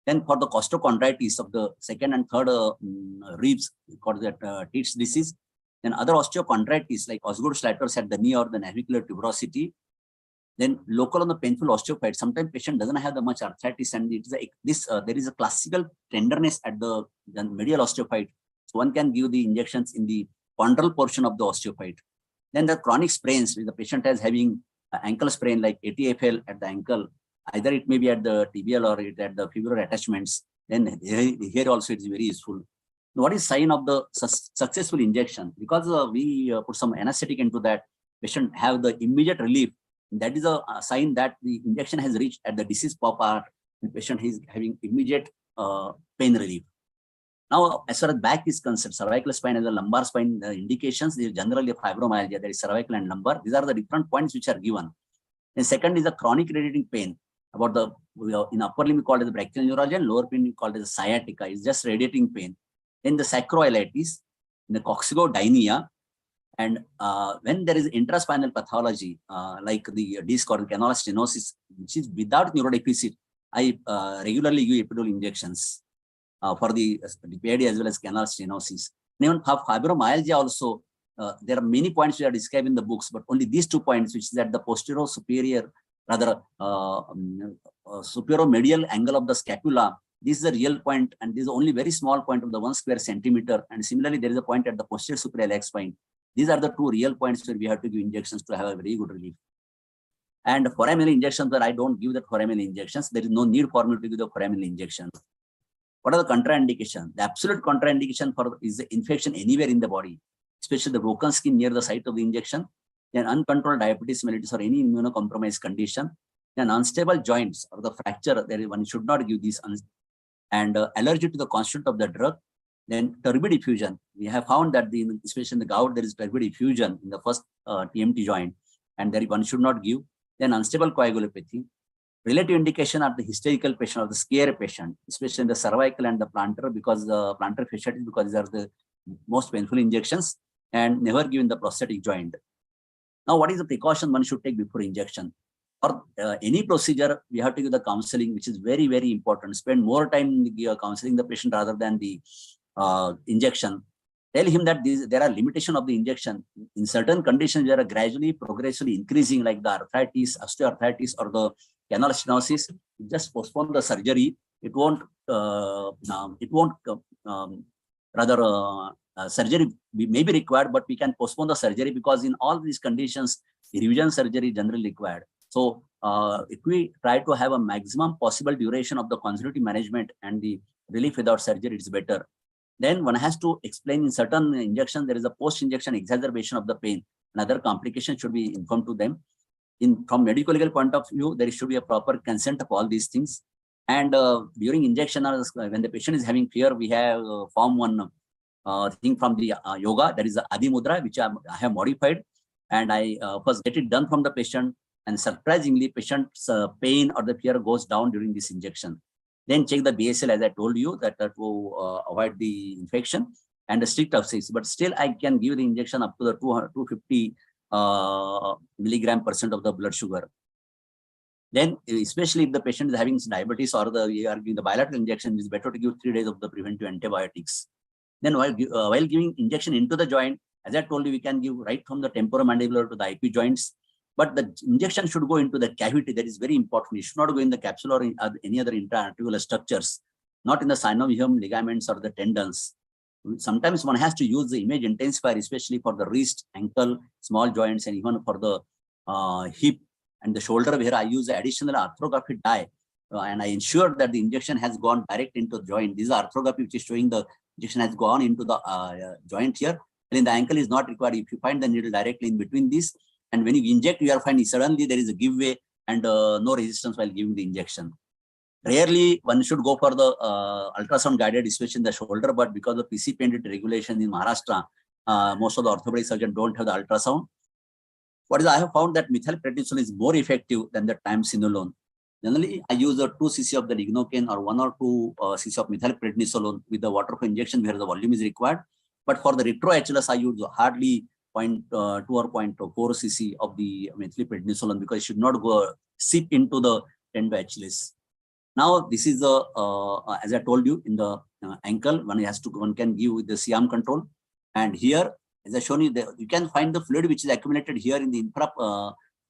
Then for the costochondritis of the second and third ribs, called that Tietz disease. Then other osteochondritis like Osgood-Schlatter's at the knee or the navicular tuberosity. Then local on the painful osteophyte. Sometimes patient doesn't have that much arthritis, and it is there is a classical tenderness at the medial osteophyte. So one can give the injections in the chondral portion of the osteophyte. Then the chronic sprains, when the patient is having ankle sprain like ATFL at the ankle, either it may be at the tibial or at the fibular attachments. Then here also it is very useful. What is sign of the successful injection? Because we put some anesthetic into that, patient have the immediate relief. That is a sign that the injection has reached at the disease part. The patient is having immediate pain relief. Now, as far as back is concerned, cervical spine and the lumbar spine indications, they generally fibromyalgia, that is cervical and lumbar. These are the different points which are given. And second is the chronic radiating pain. About the in upper limb we call it the brachial neuralgia, and lower limb we call it the sciatica. It's just radiating pain. In the sacroiliitis, in the coccygodynia, and when there is intraspinal pathology like the disc or the canal stenosis, which is without neurodeficit, I regularly give epidural injections for the PID as well as canal stenosis. And even fibromyalgia also, there are many points which are described in the books, but only these 2 points, which is at the posterior superior, rather superior medial angle of the scapula. This is a real point, and this is only very small point of the 1 square centimeter. And similarly, there is a point at the posterior superior iliac spine. These are the 2 real points where we have to give injections to have a very good relief. And foraminal injections, that I don't give the foraminal injections. There is no need for me to give the foraminal injections. What are the contraindications? The absolute contraindication for is the infection anywhere in the body, especially the broken skin near the site of the injection, then uncontrolled diabetes mellitus or any immunocompromised condition, then unstable joints or the fracture. One should not give these. And allergy to the constituent of the drug, then turbid effusion. We have found that especially in the gout, there is turbid effusion in the first TMT joint, and there one should not give. Then unstable coagulopathy. Relative indication are the hysterical patient or the scare patient, especially in the cervical and the plantar, because the plantar fasciitis, because these are the most painful injections, and never given the prosthetic joint. Now, what is the precaution one should take before injection? For any procedure, we have to give the counseling, which is very, very important. Spend more time counseling the patient rather than the injection. Tell him that there are limitations of the injection. In certain conditions, they are gradually, progressively increasing, like the arthritis, osteoarthritis, or the canal stenosis. Just postpone the surgery. It won't. Surgery may be required, but we can postpone the surgery, because in all these conditions, revision surgery is generally required. So if we try to have a maximum possible duration of the conservative management and the relief without surgery, it's better. Then one has to explain in certain injection, there is a post-injection exacerbation of the pain. Another complication should be informed to them. From medical legal point of view, there should be a proper consent of all these things. And during injection, when the patient is having fear, we have form one thing from the yoga, that is the Adi Mudra, which I have modified. And I first get it done from the patient. And surprisingly, patient's pain or the fear goes down during this injection. Then check the BSL, as I told you, that will avoid the infection, and the strict abscess. But still, I can give the injection up to the 250 milligram% of the blood sugar. Then, especially if the patient is having diabetes or we are giving the bilateral injection, it's better to give 3 days of the preventive antibiotics. Then, while giving injection into the joint, as I told you, we can give right from the temporomandibular to the IP joints. But the injection should go into the cavity. That is very important. It should not go in the capsule or in any other intra-articular structures, not in the synovium, ligaments, or the tendons. Sometimes one has to use the image intensifier, especially for the wrist, ankle, small joints, and even for the hip and the shoulder, where I use the additional arthrography dye. And I ensure that the injection has gone direct into the joint. This is arthrography which is showing the injection has gone into the joint here. And in the ankle is not required. If you find the needle directly in between this, and when you inject, you are finding suddenly there is a give way and no resistance while giving the injection. Rarely one should go for the ultrasound guided, especially in the shoulder, but because of PC pendant regulation in Maharashtra, most of the orthopedic surgeons don't have the ultrasound. What is I have found that methylprednisolone is more effective than the triamcinolone. Generally, I use 2 cc of the lignocaine or 1 or 2 cc of methylprednisolone with the waterfall injection where the volume is required. But for the retro HLS, I use hardly 0.2 or 0.4 cc of the methylprednisolone because it should not go seep into the tendo HLS. Now, this is as I told you, in the ankle, one can give with the Shyam control. And here, as I shown you, you can find the fluid which is accumulated here in the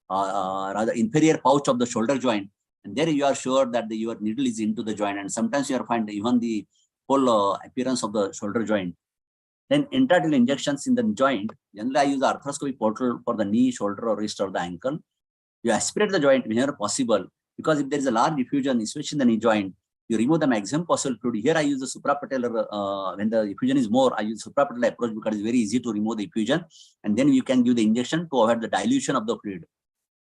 rather inferior pouch of the shoulder joint. And there you are sure that your needle is into the joint. And sometimes you are finding even the whole appearance of the shoulder joint. Then intraarticular injections in the joint. Generally, I use the arthroscopy portal for the knee, shoulder, or wrist, or the ankle. You aspirate the joint whenever possible, because if there is a large effusion, especially in the knee joint, you remove the maximum possible fluid. Here I use the suprapatellar, when the effusion is more, I use suprapatellar approach because it's very easy to remove the effusion. And then you can give the injection to avoid the dilution of the fluid.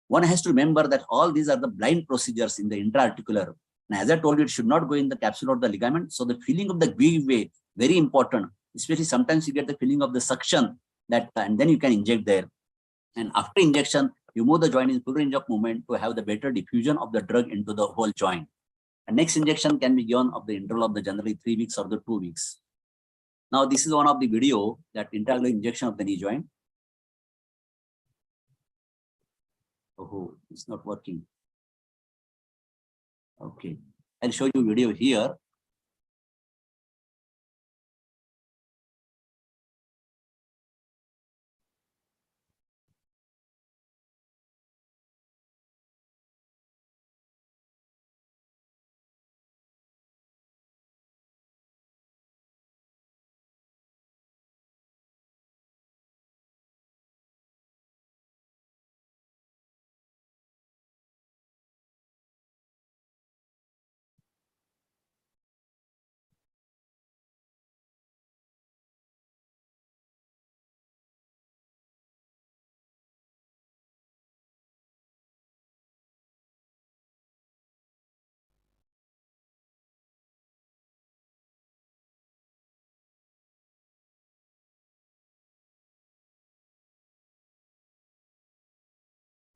One has to remember that all these are the blind procedures in the intraarticular. And as I told you, it should not go in the capsule or the ligament. So the feeling of the give way, very important. Especially sometimes you get the feeling of the suction that, and then you can inject there. And after injection, you move the joint in full range of movement to have the better diffusion of the drug into the whole joint. And next injection can be given of the interval of the generally 3 weeks or the 2 weeks. Now, this is one of the video that intraarticular injection of the knee joint. Oh, it's not working. Okay, I'll show you video here.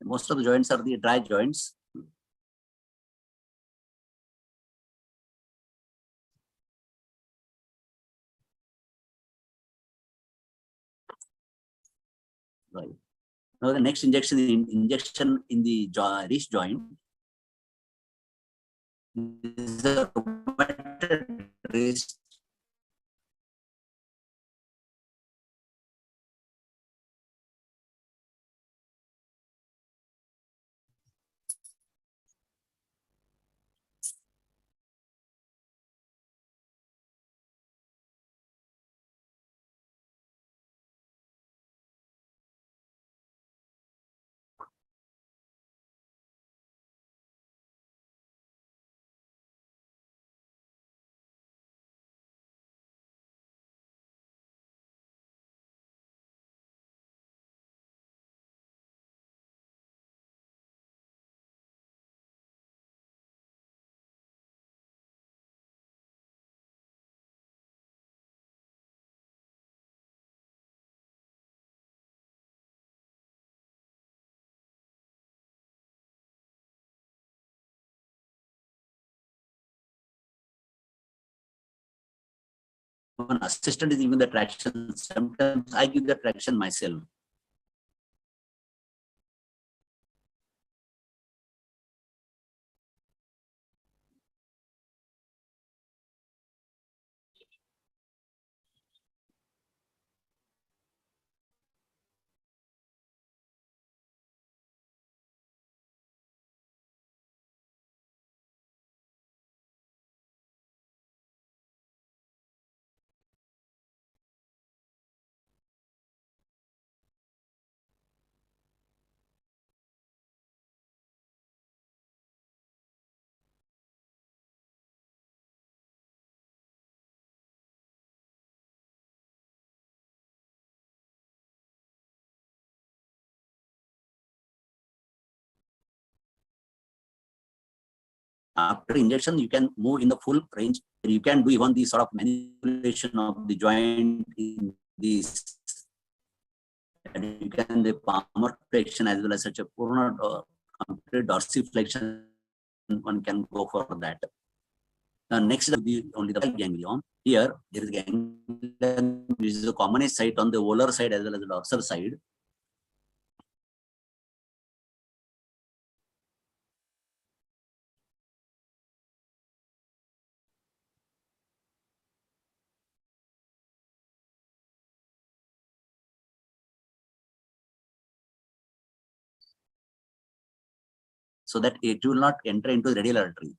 Most of the joints are the dry joints. Right. Now the next injection in the wrist joint. This is a rheumatic wrist. One assistant is giving the traction. Sometimes I give the traction myself. After injection, you can move in the full range. You can do even the sort of manipulation of the joint in this. And you can the palmar flexion as well as such a complete dorsiflexion. One can go for that. Now next is only the ganglion. Here there is ganglion, which is the commonest site on the volar side as well as the dorsal side. So that it will not enter into the radial artery.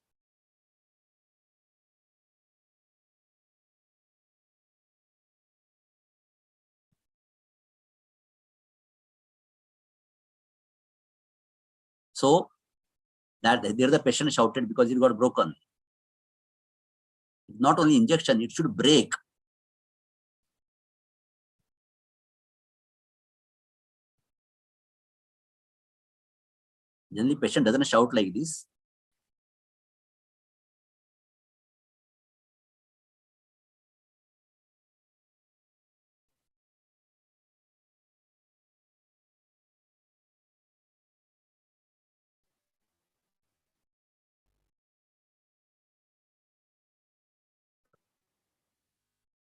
So that there the patient shouted because it got broken. Not only injection, it should break. Generally, patient doesn't shout like this.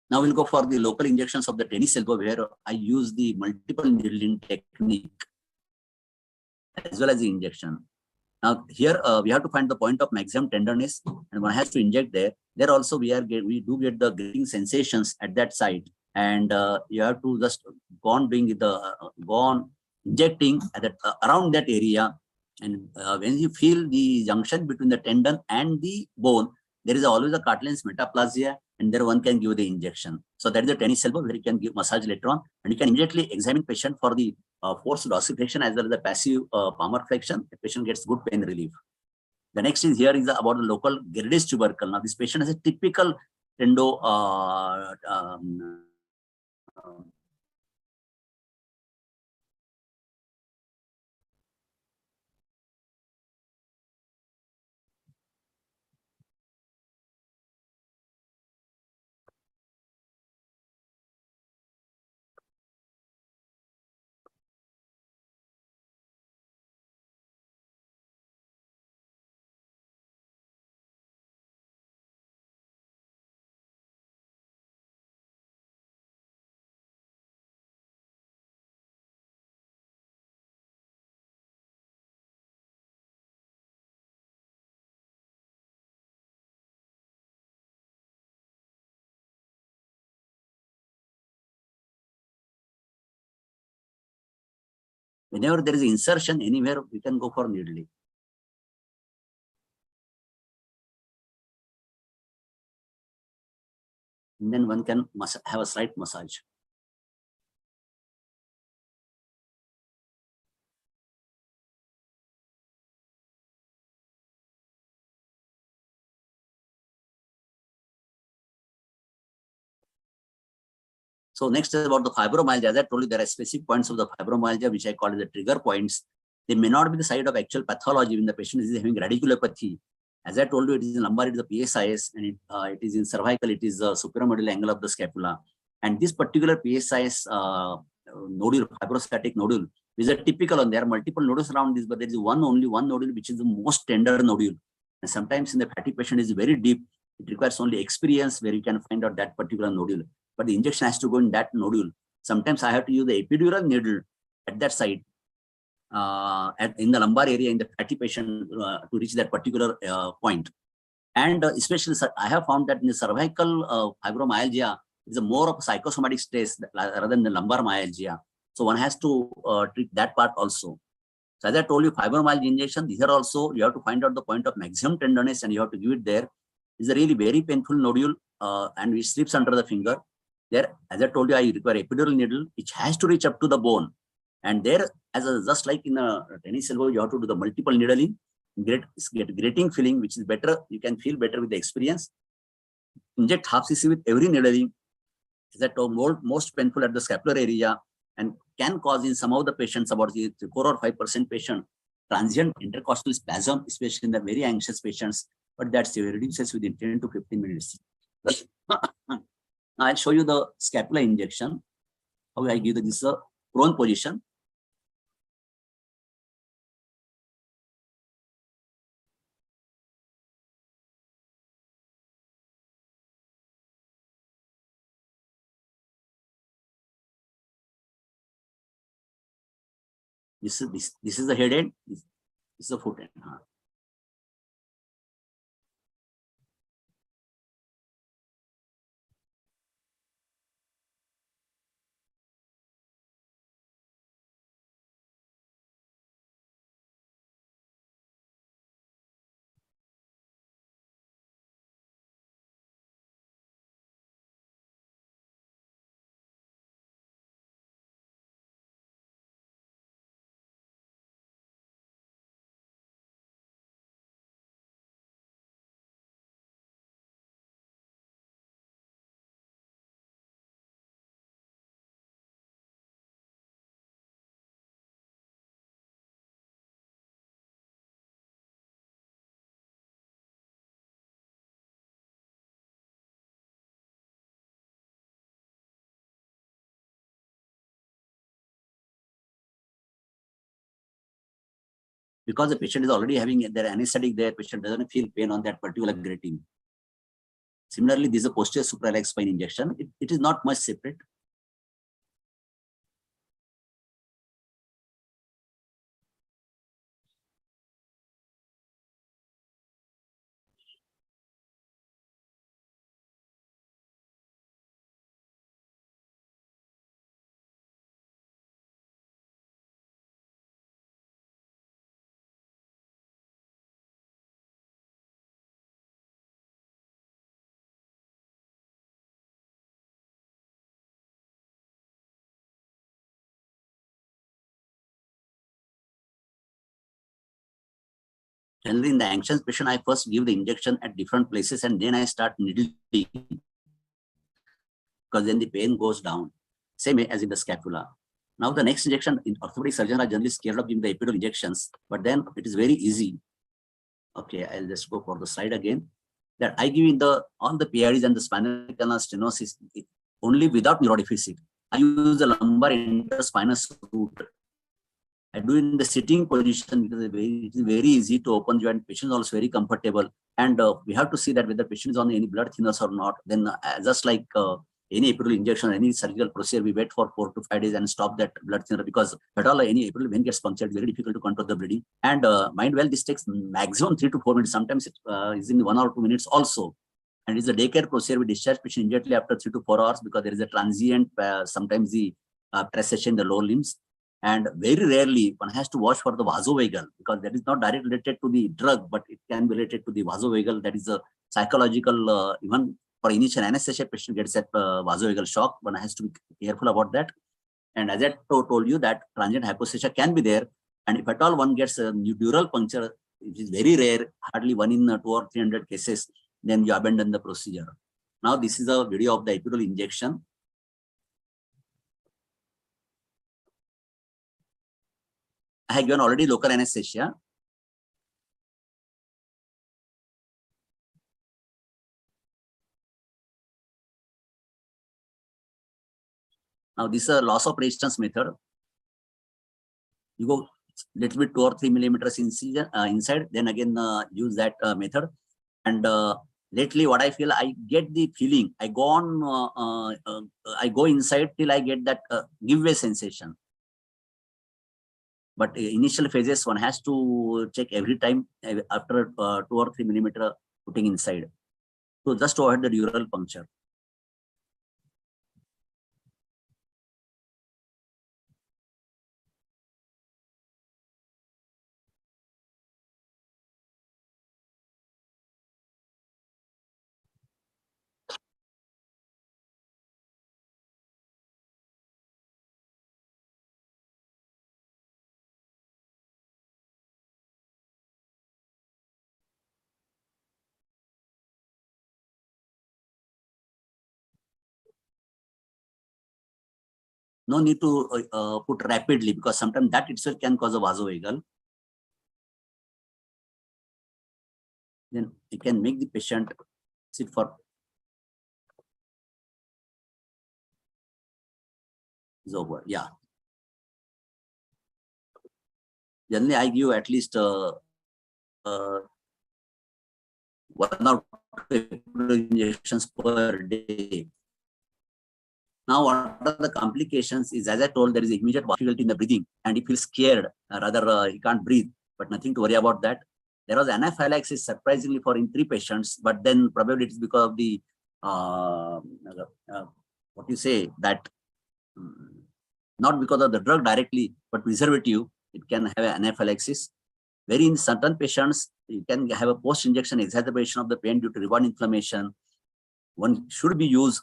Now we'll go for the local injections of the tennis elbow, where I use the multiple needling technique as well as the injection. Now here we have to find the point of maximum tenderness, and one has to inject there. There also we do get the grating sensations at that site, and you have to just go on doing go on injecting at that, around that area. And when you feel the junction between the tendon and the bone, there is always a cartilage metaplasia, and there one can give the injection. So that is the tennis elbow, where you can give massage later on, and you can immediately examine patient for the forced dorsiflexion as well as the passive palmar flexion. The patient gets good pain relief. The next is here is about the local Gerdis tubercle. Now this patient has a typical tendo whenever there is insertion anywhere, we can go for needling. And then one can have a slight massage. So next is about the fibromyalgia. As I told you, there are specific points of the fibromyalgia, which I call the trigger points. They may not be the site of actual pathology when the patient is having radiculopathy. As I told you, it is in lumbar, it is the PSIS, and it is in cervical, it is the supramodular angle of the scapula. And this particular PSIS nodule, fibrostatic nodule, is a typical, and there are multiple nodules around this, but there is only one nodule which is the most tender nodule. And sometimes in the fatty patient is very deep. It requires only experience where you can find out that particular nodule. But the injection has to go in that nodule. Sometimes I have to use the epidural needle at that site, in the lumbar area in the fatty patient to reach that particular point. And especially, I have found that in the cervical fibromyalgia, it's a more of a psychosomatic stress rather than the lumbar myalgia. So one has to treat that part also. So as I told you, fibromyalgia injection, these are also, you have to find out the point of maximum tenderness and you have to give it there. It's a really very painful nodule and which slips under the finger. There, as I told you, I require epidural needle, which has to reach up to the bone. And there, just like in a tennis elbow, you have to do the multiple needling, get grating feeling, which is better. You can feel better with the experience. Inject half cc with every needling. Is that most painful at the scapular area and can cause in some of the patients, about the 4 or 5% patient, transient intercostal spasm, especially in the very anxious patients, but that reduces within 10 to 15 minutes. I'll show you the scapular injection. How I give this prone position. This is the head end. This is the foot end. Because the patient is already having their anesthetic there, patient doesn't feel pain on that particular grating. Similarly, this is a posterior suprailiac spine injection. It is not much separate. Generally, in the anxious patient, I first give the injection at different places and then I start needling because then the pain goes down. Same as in the scapula. Now, the next injection in orthopedic surgeons are generally scared of giving the epidural injections, but then it is very easy. Okay, I'll just go for the slide again. That I give in all the PIDs and the spinal canal stenosis only without neurodeficit. I use the lumbar interspinous route. I do in the sitting position because it is very easy to open joint. Patient is also very comfortable, and we have to see that whether the patient is on any blood thinners or not. Then just like any epidural injection, any surgical procedure, we wait for 4 to 5 days and stop that blood thinner because at all any epidural vein gets punctured, very difficult to control the bleeding. And mind well, this takes maximum 3 to 4 minutes. Sometimes it is in 1 or 2 minutes also. And it's a daycare procedure. We discharge patient immediately after 3 to 4 hours because there is a transient, sometimes the precession in the lower limbs. And very rarely one has to watch for the vasovagal because that is not directly related to the drug, but it can be related to the vasovagal. That is a psychological, even for initial anesthesia, patient gets that vasovagal shock. One has to be careful about that. And as I told you that transient hypoxia can be there. And if at all one gets a dural puncture, which is very rare, hardly 1 in 200 or 300 cases, then you abandon the procedure. Now, this is a video of the epidural injection. I have given already local anesthesia. Now, this is a loss of resistance method. You go little bit 2 or 3 millimeters inside, then again use that method. And lately, what I feel, I get the feeling. I go on, I go inside till I get that giveaway sensation. But initial phases, one has to check every time after 2 or 3 millimeter putting inside. So just to avoid the dural puncture. No need to put rapidly because sometimes that itself can cause a vasovagal. then you can make the patient sit for is over. Yeah. Generally, I give at least 1 or 2 injections per day. Now, what are the complications is, as I told, there is immediate difficulty in the breathing and he feels scared, rather he can't breathe, but nothing to worry about that. There was anaphylaxis surprisingly for in 3 patients, but then probably it is because of the, what you say, that not because of the drug directly, but preservative, it can have an anaphylaxis. Where in certain patients, you can have a post-injection exacerbation of the pain due to rebound inflammation. One should be used,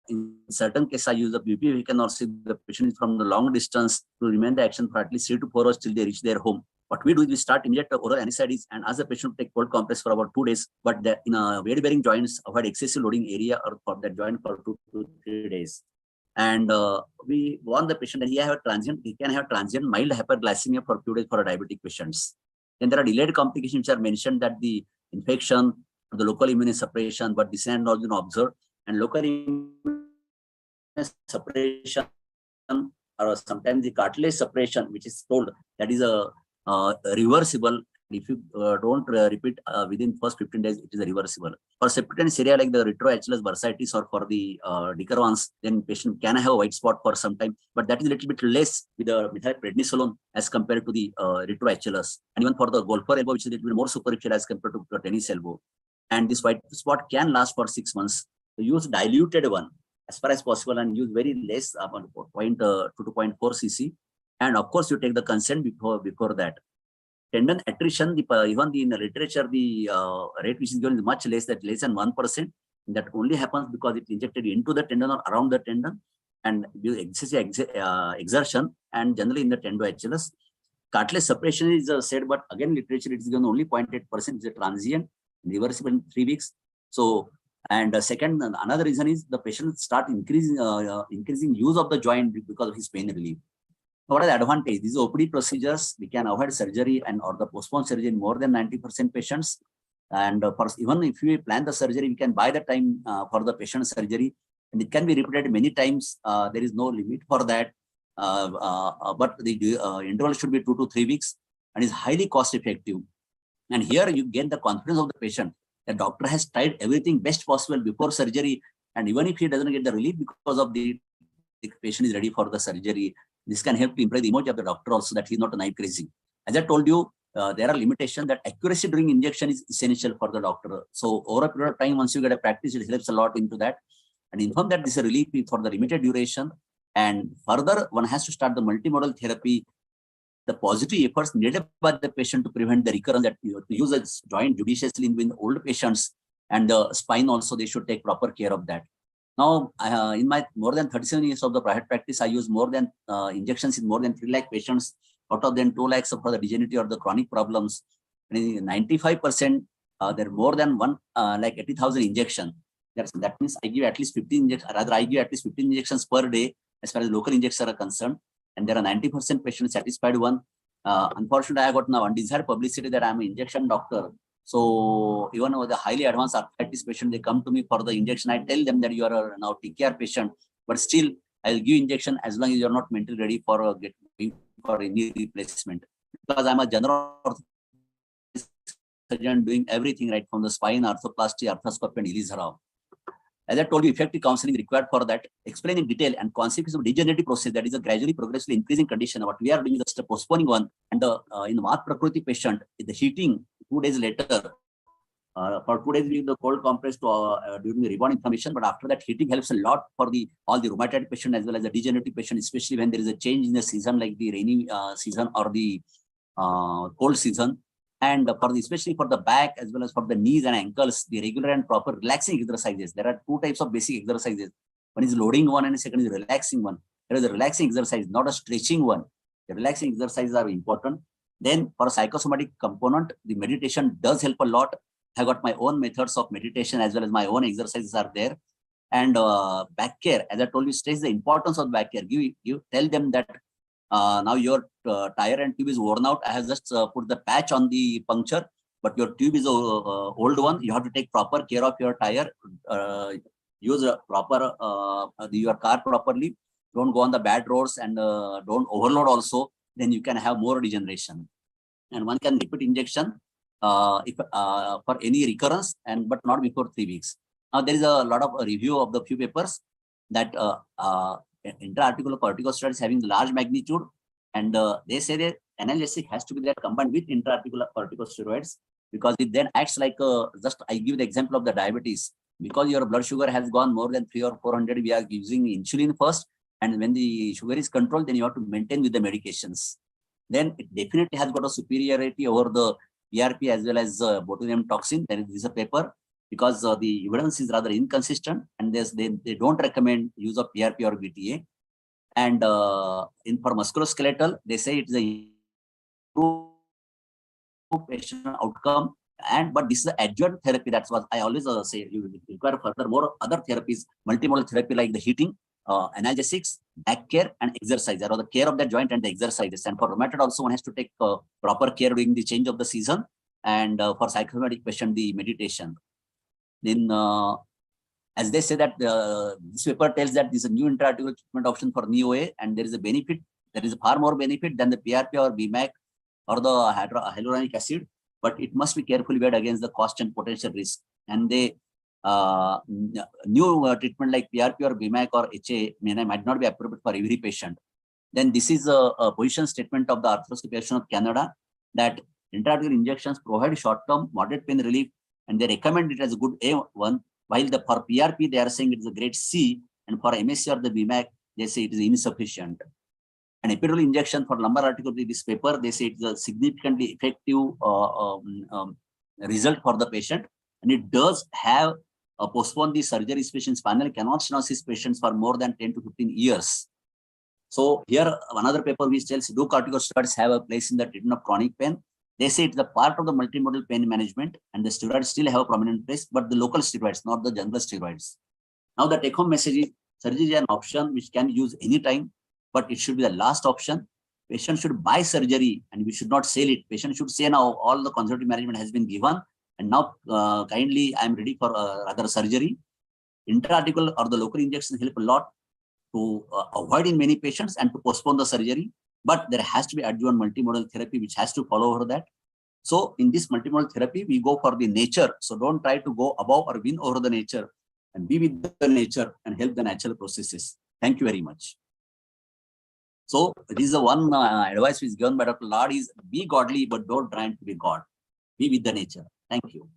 in certain cases, I use the BP. We can also, the patient is from the long distance to remain the action for at least 3 to 4 hours till they reach their home. What we do is we start immediate oral anesthetics and ask the patient to take cold compress for about 2 days, but in a weight-bearing joints, avoid excessive loading area or for that joint for 2 to 3 days. And we warn the patient that he can have transient mild hyperglycemia for a few days for diabetic patients. Then there are delayed complications which are mentioned, that the infection, the local immunosuppression, but this is not been observed. And local immunosuppression or sometimes the cartilage suppression, which is told that is a reversible. If you don't repeat within first 15 days, it is reversible. For subcutaneous area like the retroacheus bursitis or for the decurvans, then patient can have a white spot for some time, but that is a little bit less with the prednisolone as compared to the retroacheus. And even for the golfer elbow, which is a little bit more superficial as compared to the tennis elbow. And this white spot can last for 6 months. So use diluted one as far as possible and use very less, 0.2 to 0.4 cc. And of course, you take the consent before that. Tendon attrition, even in the literature, the rate which is given is much less, that less than 1%. That only happens because it's injected into the tendon or around the tendon and excessive exertion, and generally in the tendoacheus. Cartilage suppression is said, but again, literature it is given only 0.8%. It's a transient, reversible in 3 weeks. So, and second, another reason is the patient start increasing use of the joint because of his pain relief. What are the advantage? These OPD procedures, we can avoid surgery or the postpone surgery in more than 90% patients. And even if we plan the surgery, we can buy the time for the patient surgery, and it can be repeated many times. There is no limit for that. But the interval should be 2 to 3 weeks and is highly cost effective. And here you get the confidence of the patient. The doctor has tried everything best possible before surgery. And even if he doesn't get the relief because of the patient is ready for the surgery, this can help to improve the image of the doctor also, that he's not a knife crazy. As I told you, there are limitations that accuracy during injection is essential for the doctor. So over a period of time, once you get a practice, it helps a lot into that. And inform that this is a relief for the limited duration. And further, one has to start the multimodal therapy, the positive efforts needed by the patient to prevent the recurrence, that you use a joint judiciously in old patients, and the spine also, they should take proper care of that. Now, in my more than 37 years of the private practice, I use more than injections in more than 3 lakh patients. Out of them, 2 lakhs for the degenerative or the chronic problems. And 95%, there are more than 1,80,000 injections. That means I give at least 15 injections, rather I give at least 15 injections per day as far as local injections are concerned. And there are 90% patients satisfied one. Unfortunately, I got now undesired publicity that I'm an injection doctor. So even with the highly advanced arthritis patient, they come to me for the injection. I tell them that you are a now TKR patient, but still I'll give injection as long as you're not mentally ready for any replacement. Because I'm a general surgeon doing everything right from the spine, arthroplasty, arthroscopy, and Elizarov. As I told you, effective counseling is required for that. Explain in detail and consequences of degenerative process, that is a gradually progressively increasing condition. What we are doing is just a postponing one. And in the Vat Prakriti patient, the heating 2 days later, for 2 days we give the cold compress during the rebound inflammation, but after that heating helps a lot for all the rheumatoid patient as well as the degenerative patient, especially when there is a change in the season like the rainy season or the cold season. And especially for the back as well as for the knees and ankles, the regular and proper relaxing exercises. There are 2 types of basic exercises. One is loading one and the second is relaxing one. There is a relaxing exercise, not a stretching one. The relaxing exercises are important. Then for a psychosomatic component, the meditation does help a lot. I got my own methods of meditation as well as my own exercises are there. And back care, as I told you, stress the importance of back care. Tell them that now your tire and tube is worn out. I have just put the patch on the puncture. but your tube is a old one. You have to take proper care of your tire, use a proper your car properly. Don't go on the bad roads and don't overload also. Then you can have more degeneration. And one can repeat injection if for any recurrence, and but not before 3 weeks. Now there is a lot of review of the few papers that intra-articular corticosteroids having large magnitude, and they say that analgesic has to be there combined with intra-articular corticosteroids, because it then acts like just I give the example of the diabetes. Because your blood sugar has gone more than 300 or 400, we are using insulin first, and when the sugar is controlled, then you have to maintain with the medications. Then it definitely has got a superiority over the PRP as well as botulinum toxin. There is a paper, because the evidence is rather inconsistent, and they don't recommend use of PRP or BTA. And for musculoskeletal, they say it's a patient outcome. But this is the adjuvant therapy. That's what I always say. You require further more other therapies, multimodal therapy like the heating, analgesics, back care, and exercise. Or the care of the joint and the exercises. And for rheumatoid also, one has to take proper care during the change of the season. And for psychosomatic patient, the meditation. Then, as they say that this paper tells that this is a new intra-articular treatment option for NEOA, and there is a benefit. There is a far more benefit than the PRP or BMAC or the hyaluronic acid. But it must be carefully weighed against the cost and potential risk. And they new treatment like PRP or BMAC or HA might not be appropriate for every patient. Then this is a position statement of the Arthroscopy Association of Canada that intra-articular injections provide short-term moderate pain relief, and they recommend it as a good A1, while for PRP they are saying it is a grade C, and for MSC or the BMAC they say it is insufficient. An epidural injection for lumbar articular, this paper, they say it's a significantly effective result for the patient, and it does have postponed the surgery, especially in spinal canal stenosis patients, for more than 10 to 15 years. So here another paper which tells do corticosteroids have a place in the treatment of chronic pain? They say it's a part of the multimodal pain management, and the steroids still have a prominent place, but the local steroids, not the general steroids. Now the take-home message is surgery is an option which can be used anytime, but it should be the last option. Patient should buy surgery, and we should not sell it. Patient should say now all the conservative management has been given, and now kindly I am ready for other surgery. Intra-articular or the local injections help a lot to avoid in many patients and to postpone the surgery. But there has to be adjuvant multimodal therapy which has to follow over that. So in this multimodal therapy, we go for the nature. So don't try to go above or win over the nature, and be with the nature and help the natural processes. Thank you very much. So this is the one advice which is given by Dr. Lord is be godly, but don't try to be God. Be with the nature. Thank you.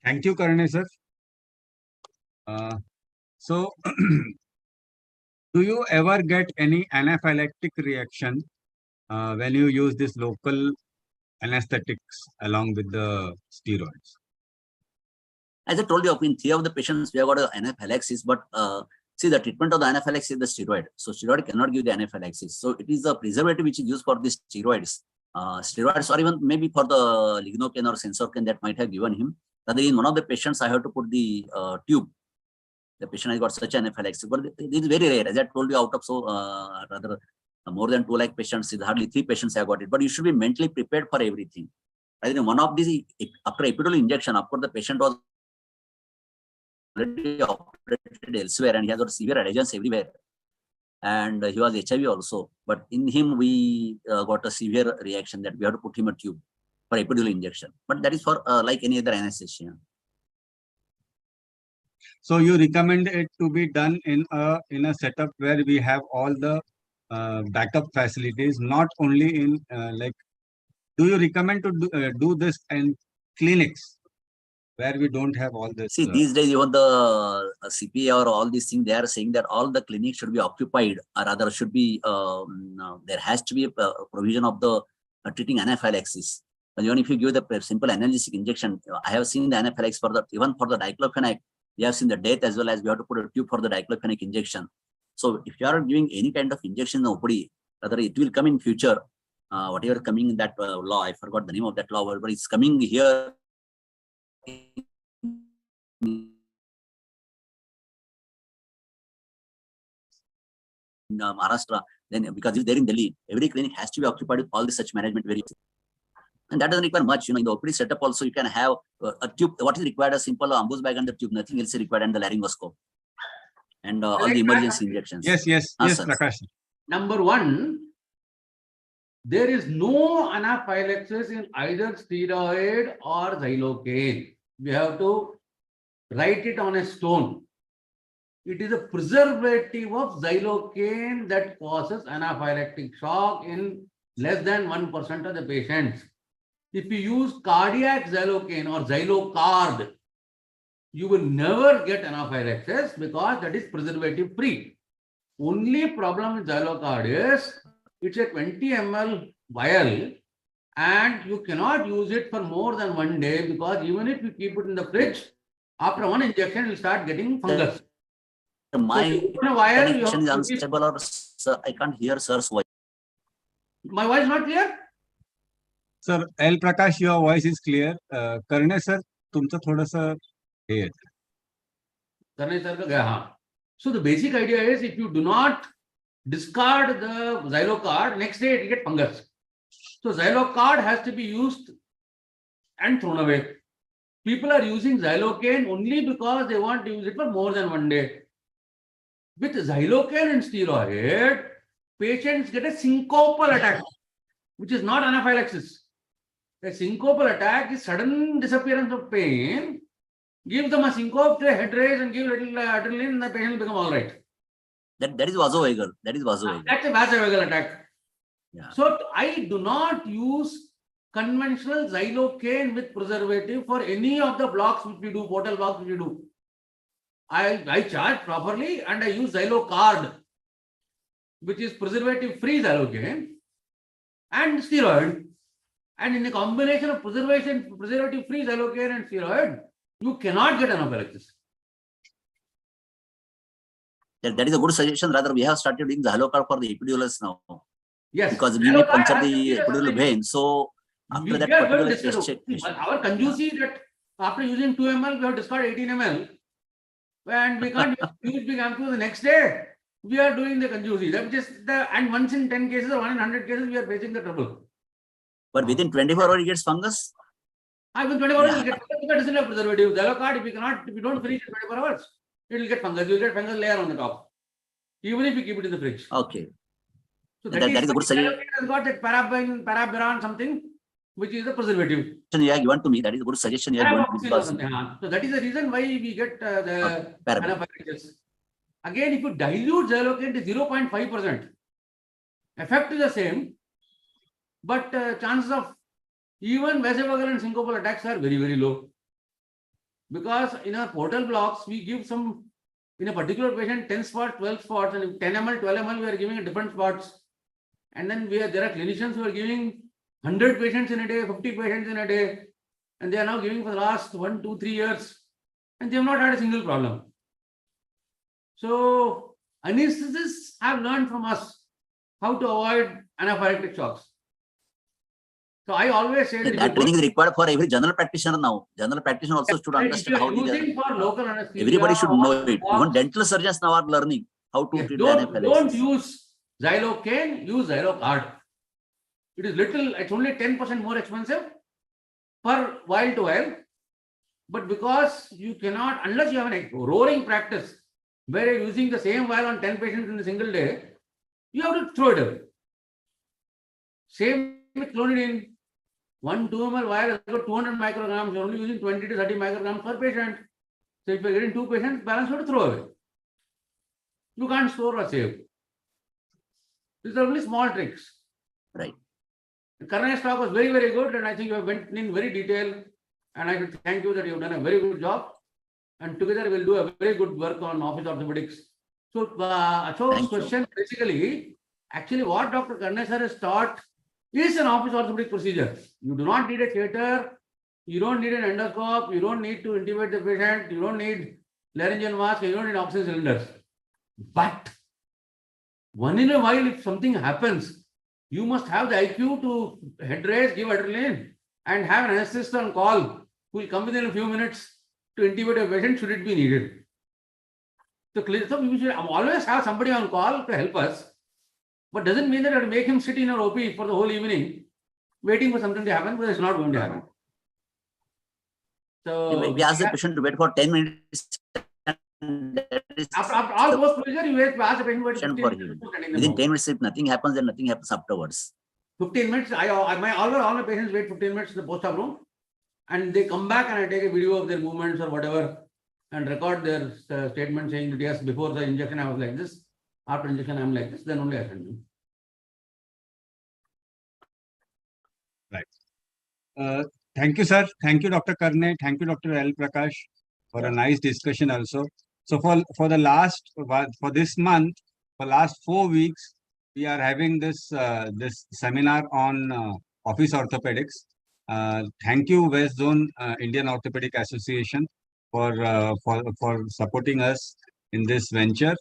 Thank you, Karne sir. So, do you ever get any anaphylactic reaction when you use this local anesthetics along with the steroids?
As I told you, in 3 of the patients, we have got anaphylaxis, but see, the treatment of the anaphylaxis is the steroid. So steroid cannot give the anaphylaxis. So it is a preservative which is used for the steroids. Steroids, or even maybe for the lignocaine or sensorcaine that might have given him. Rather, in one of the patients, I have to put the tube. The patient has got such anaphylaxis, but it is very rare. As I told you, out of rather more than 2 lakh patients, hardly 3 patients have got it. But you should be mentally prepared for everything. Rather, in one of these, after epidural injection, of course, the patient was already operated elsewhere, and he has got severe adhesions everywhere. And he was HIV also. But in him, we got a severe reaction that we have to put him a tube for epidural injection. But that is for like any other anesthesia.
So you recommend it to be done in a setup where we have all the backup facilities, not only in like. Do you recommend to do this in clinics where we don't have all this?
See, these days, even the CPA or all these things, they are saying that all the clinics should be occupied, or rather should be, there has to be a provision of the treating anaphylaxis. But even if you give the simple analgesic injection, I have seen the anaphylaxis for the, even for the diclofenac, we have seen the death as well as we have to put a tube for the diclofenac injection. So if you are giving any kind of injection in the OPD, rather it will come in future, whatever coming in that law, I forgot the name of that law, but it's coming here. Maharashtra, then because if they're in Delhi, every clinic has to be occupied with all this such management very. And that doesn't require much. In the OPD setup also, you can have a tube. What is required? A simple ambulance bag and the tube. Nothing else is required, and the laryngoscope and all the emergency injections.
Yes,
Sir.
Prakash.
Number one, there is no anaphylaxis in either steroid or xylocaine. We have to write it on a stone. It is a preservative of xylocaine that causes anaphylactic shock in less than 1% of the patients. If you use cardiac xylocaine or xylocard, you will never get anaphylaxis because that is preservative free. Only problem with xylocard is it's a 20 ml vial and you cannot use it for more than 1 day because even if you keep it in the fridge, after one injection, you'll start getting fungus.
My
vial,
connection is unstable, or sir, I can't hear sir's voice.
My voice not clear?
Sir, L Prakash, your voice is clear. Karne sir, तुमचं थोडंसं हे आहे.
So the basic idea is if you do not discard the xylocard, next day it will get fungus. So xylocard has to be used and thrown away. People are using xylocaine only because they want to use it for more than 1 day. With xylocaine and steroid, patients get a syncopal attack, which is not anaphylaxis. A syncopal attack is sudden disappearance of pain. Give them a syncope, a head raise, and give a little adrenaline, and the patient will become all right.
That is vasovagal. That is vasovagal.
That's a vasovagal attack.
Yeah.
So I do not use conventional xylocaine with preservative for any of the blocks which we do, portal blocks which we do. I charge properly and I use xylocard, which is preservative-free xylocaine and steroid. And in a combination of preservative-free xylocaine and steroid, you cannot get anaphylaxis.
That is a good suggestion. Rather, we have started doing xylocard for the epidural now.
Yes.
Because we may puncture the epidural vein. So after that particular test check.
Our conjuicy that after using 2 ml, we have discarded 18 ml. And we can't use big ampoules the next day. We are doing the conjuicy. That's just and once in 10 cases or 1 in 100 cases, we are facing the trouble.
But within 24 hours, it gets fungus.
Within 24 hours, you get fungus. That isn't a preservative. Xylocard, if you don't finish in 24 hours, it will get fungus. You will get fungus layer on the top. Even if you keep it in the fridge.
Okay.
So
that is a good suggestion.
Has got that parabiran something, which is a preservative.
You have given to me. That is a good suggestion. You have given to me.
So that is the reason why we get the anaphylaxis. Again, if you dilute xylocaine to 0.5%, effect is the same, but chances of even vasovagal and syncopal attacks are very, very low. Because in our portal blocks, we give some, in a particular patient, 10 spots, 12 spots, and 10 ml, 12 ml, we are giving at different spots. And then there are clinicians who are giving 100 patients in a day, 50 patients in a day, and they are now giving for the last 1, 2, 3 years, and they have not had a single problem. So anesthetists have learned from us how to avoid anaphylactic shocks. So I always say
that training is required for every general practitioner now. General practitioner also should understand how everybody should know it. Even dental surgeons now are learning how to treat anaphylaxis.
Don't use xylocaine, use xylocard. It is little, it's only 10% more expensive per vial to vial. But because you cannot, unless you have a roaring practice where you're using the same vial on 10 patients in a single day, you have to throw it away. Same with clonidine. 1 2 ml vial has got 200 micrograms. You're only using 20 to 30 micrograms per patient. So if you're getting 2 patients, balance you have to throw away. You can't store or save. These are only small tricks.
Right.
Karne's talk was very, very good, and I think you have went in very detail. And I should thank you that you've done a very good job. And together we'll do a very good work on office orthopedics. So Ashok's question basically, actually what Dr. Karne sir has taught is an office orthopedic procedure. You do not need a theater, you don't need an endoscope, you don't need to intubate the patient, you don't need laryngeal mask, you don't need oxygen cylinders. But one in a while, if something happens, you must have the IQ to head raise, give adrenaline, and have an anesthetist on call who will come within a few minutes to intubate a patient should it be needed. So we should always have somebody on call to help us, but doesn't mean that I have to make him sit in our OP for the whole evening, waiting for something to happen, but it's not going to happen. So
We ask the patient to wait for 10 minutes.
After all those procedures, you wait to ask the patient to wait 15
For
minutes
him.
before sending them
Within
home.
10 minutes, if nothing happens, then nothing happens afterwards.
15 minutes. All my patients wait 15 minutes in the post-op room, and they come back and I take a video of their movements or whatever and record their statement saying that yes, before the injection I was like this, after injection I'm like this, then only I send them.
Right. Thank you, sir. Thank you, Dr. Karne. Thank you, Dr. L Prakash, for a nice discussion also. So for this month, for last 4 weeks, we are having this seminar on office orthopedics. Thank you, West Zone Indian Orthopaedic Association for supporting us in this venture.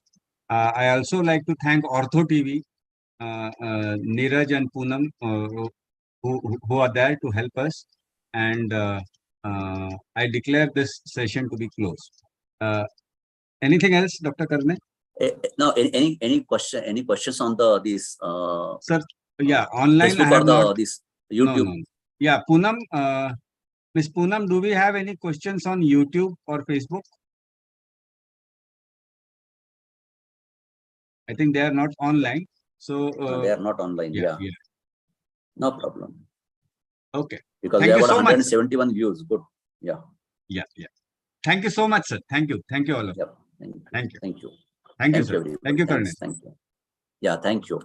I also like to thank OrthoTV, Neeraj and Poonam, who are there to help us. And I declare this session to be closed. Anything else, Dr. Karne?
No, any questions on this?
Sir, yeah, online
Facebook
I have
or
not.
this YouTube?
No. Yeah, Poonam, Miss Poonam, do we have any questions on YouTube or Facebook? I think they are not online. So
No, they are not online. Yeah. No problem.
Okay.
Because
Thank
we have
you
got
so much,
171 views. Good. Yeah.
Thank you so much, sir. Thank you. Thank you all of you.
Yep.
Thank you.
Thank you.
Thank you, sir.
everybody.
Thank you,
Thanks.
Karne.
Thank you. Yeah, thank you.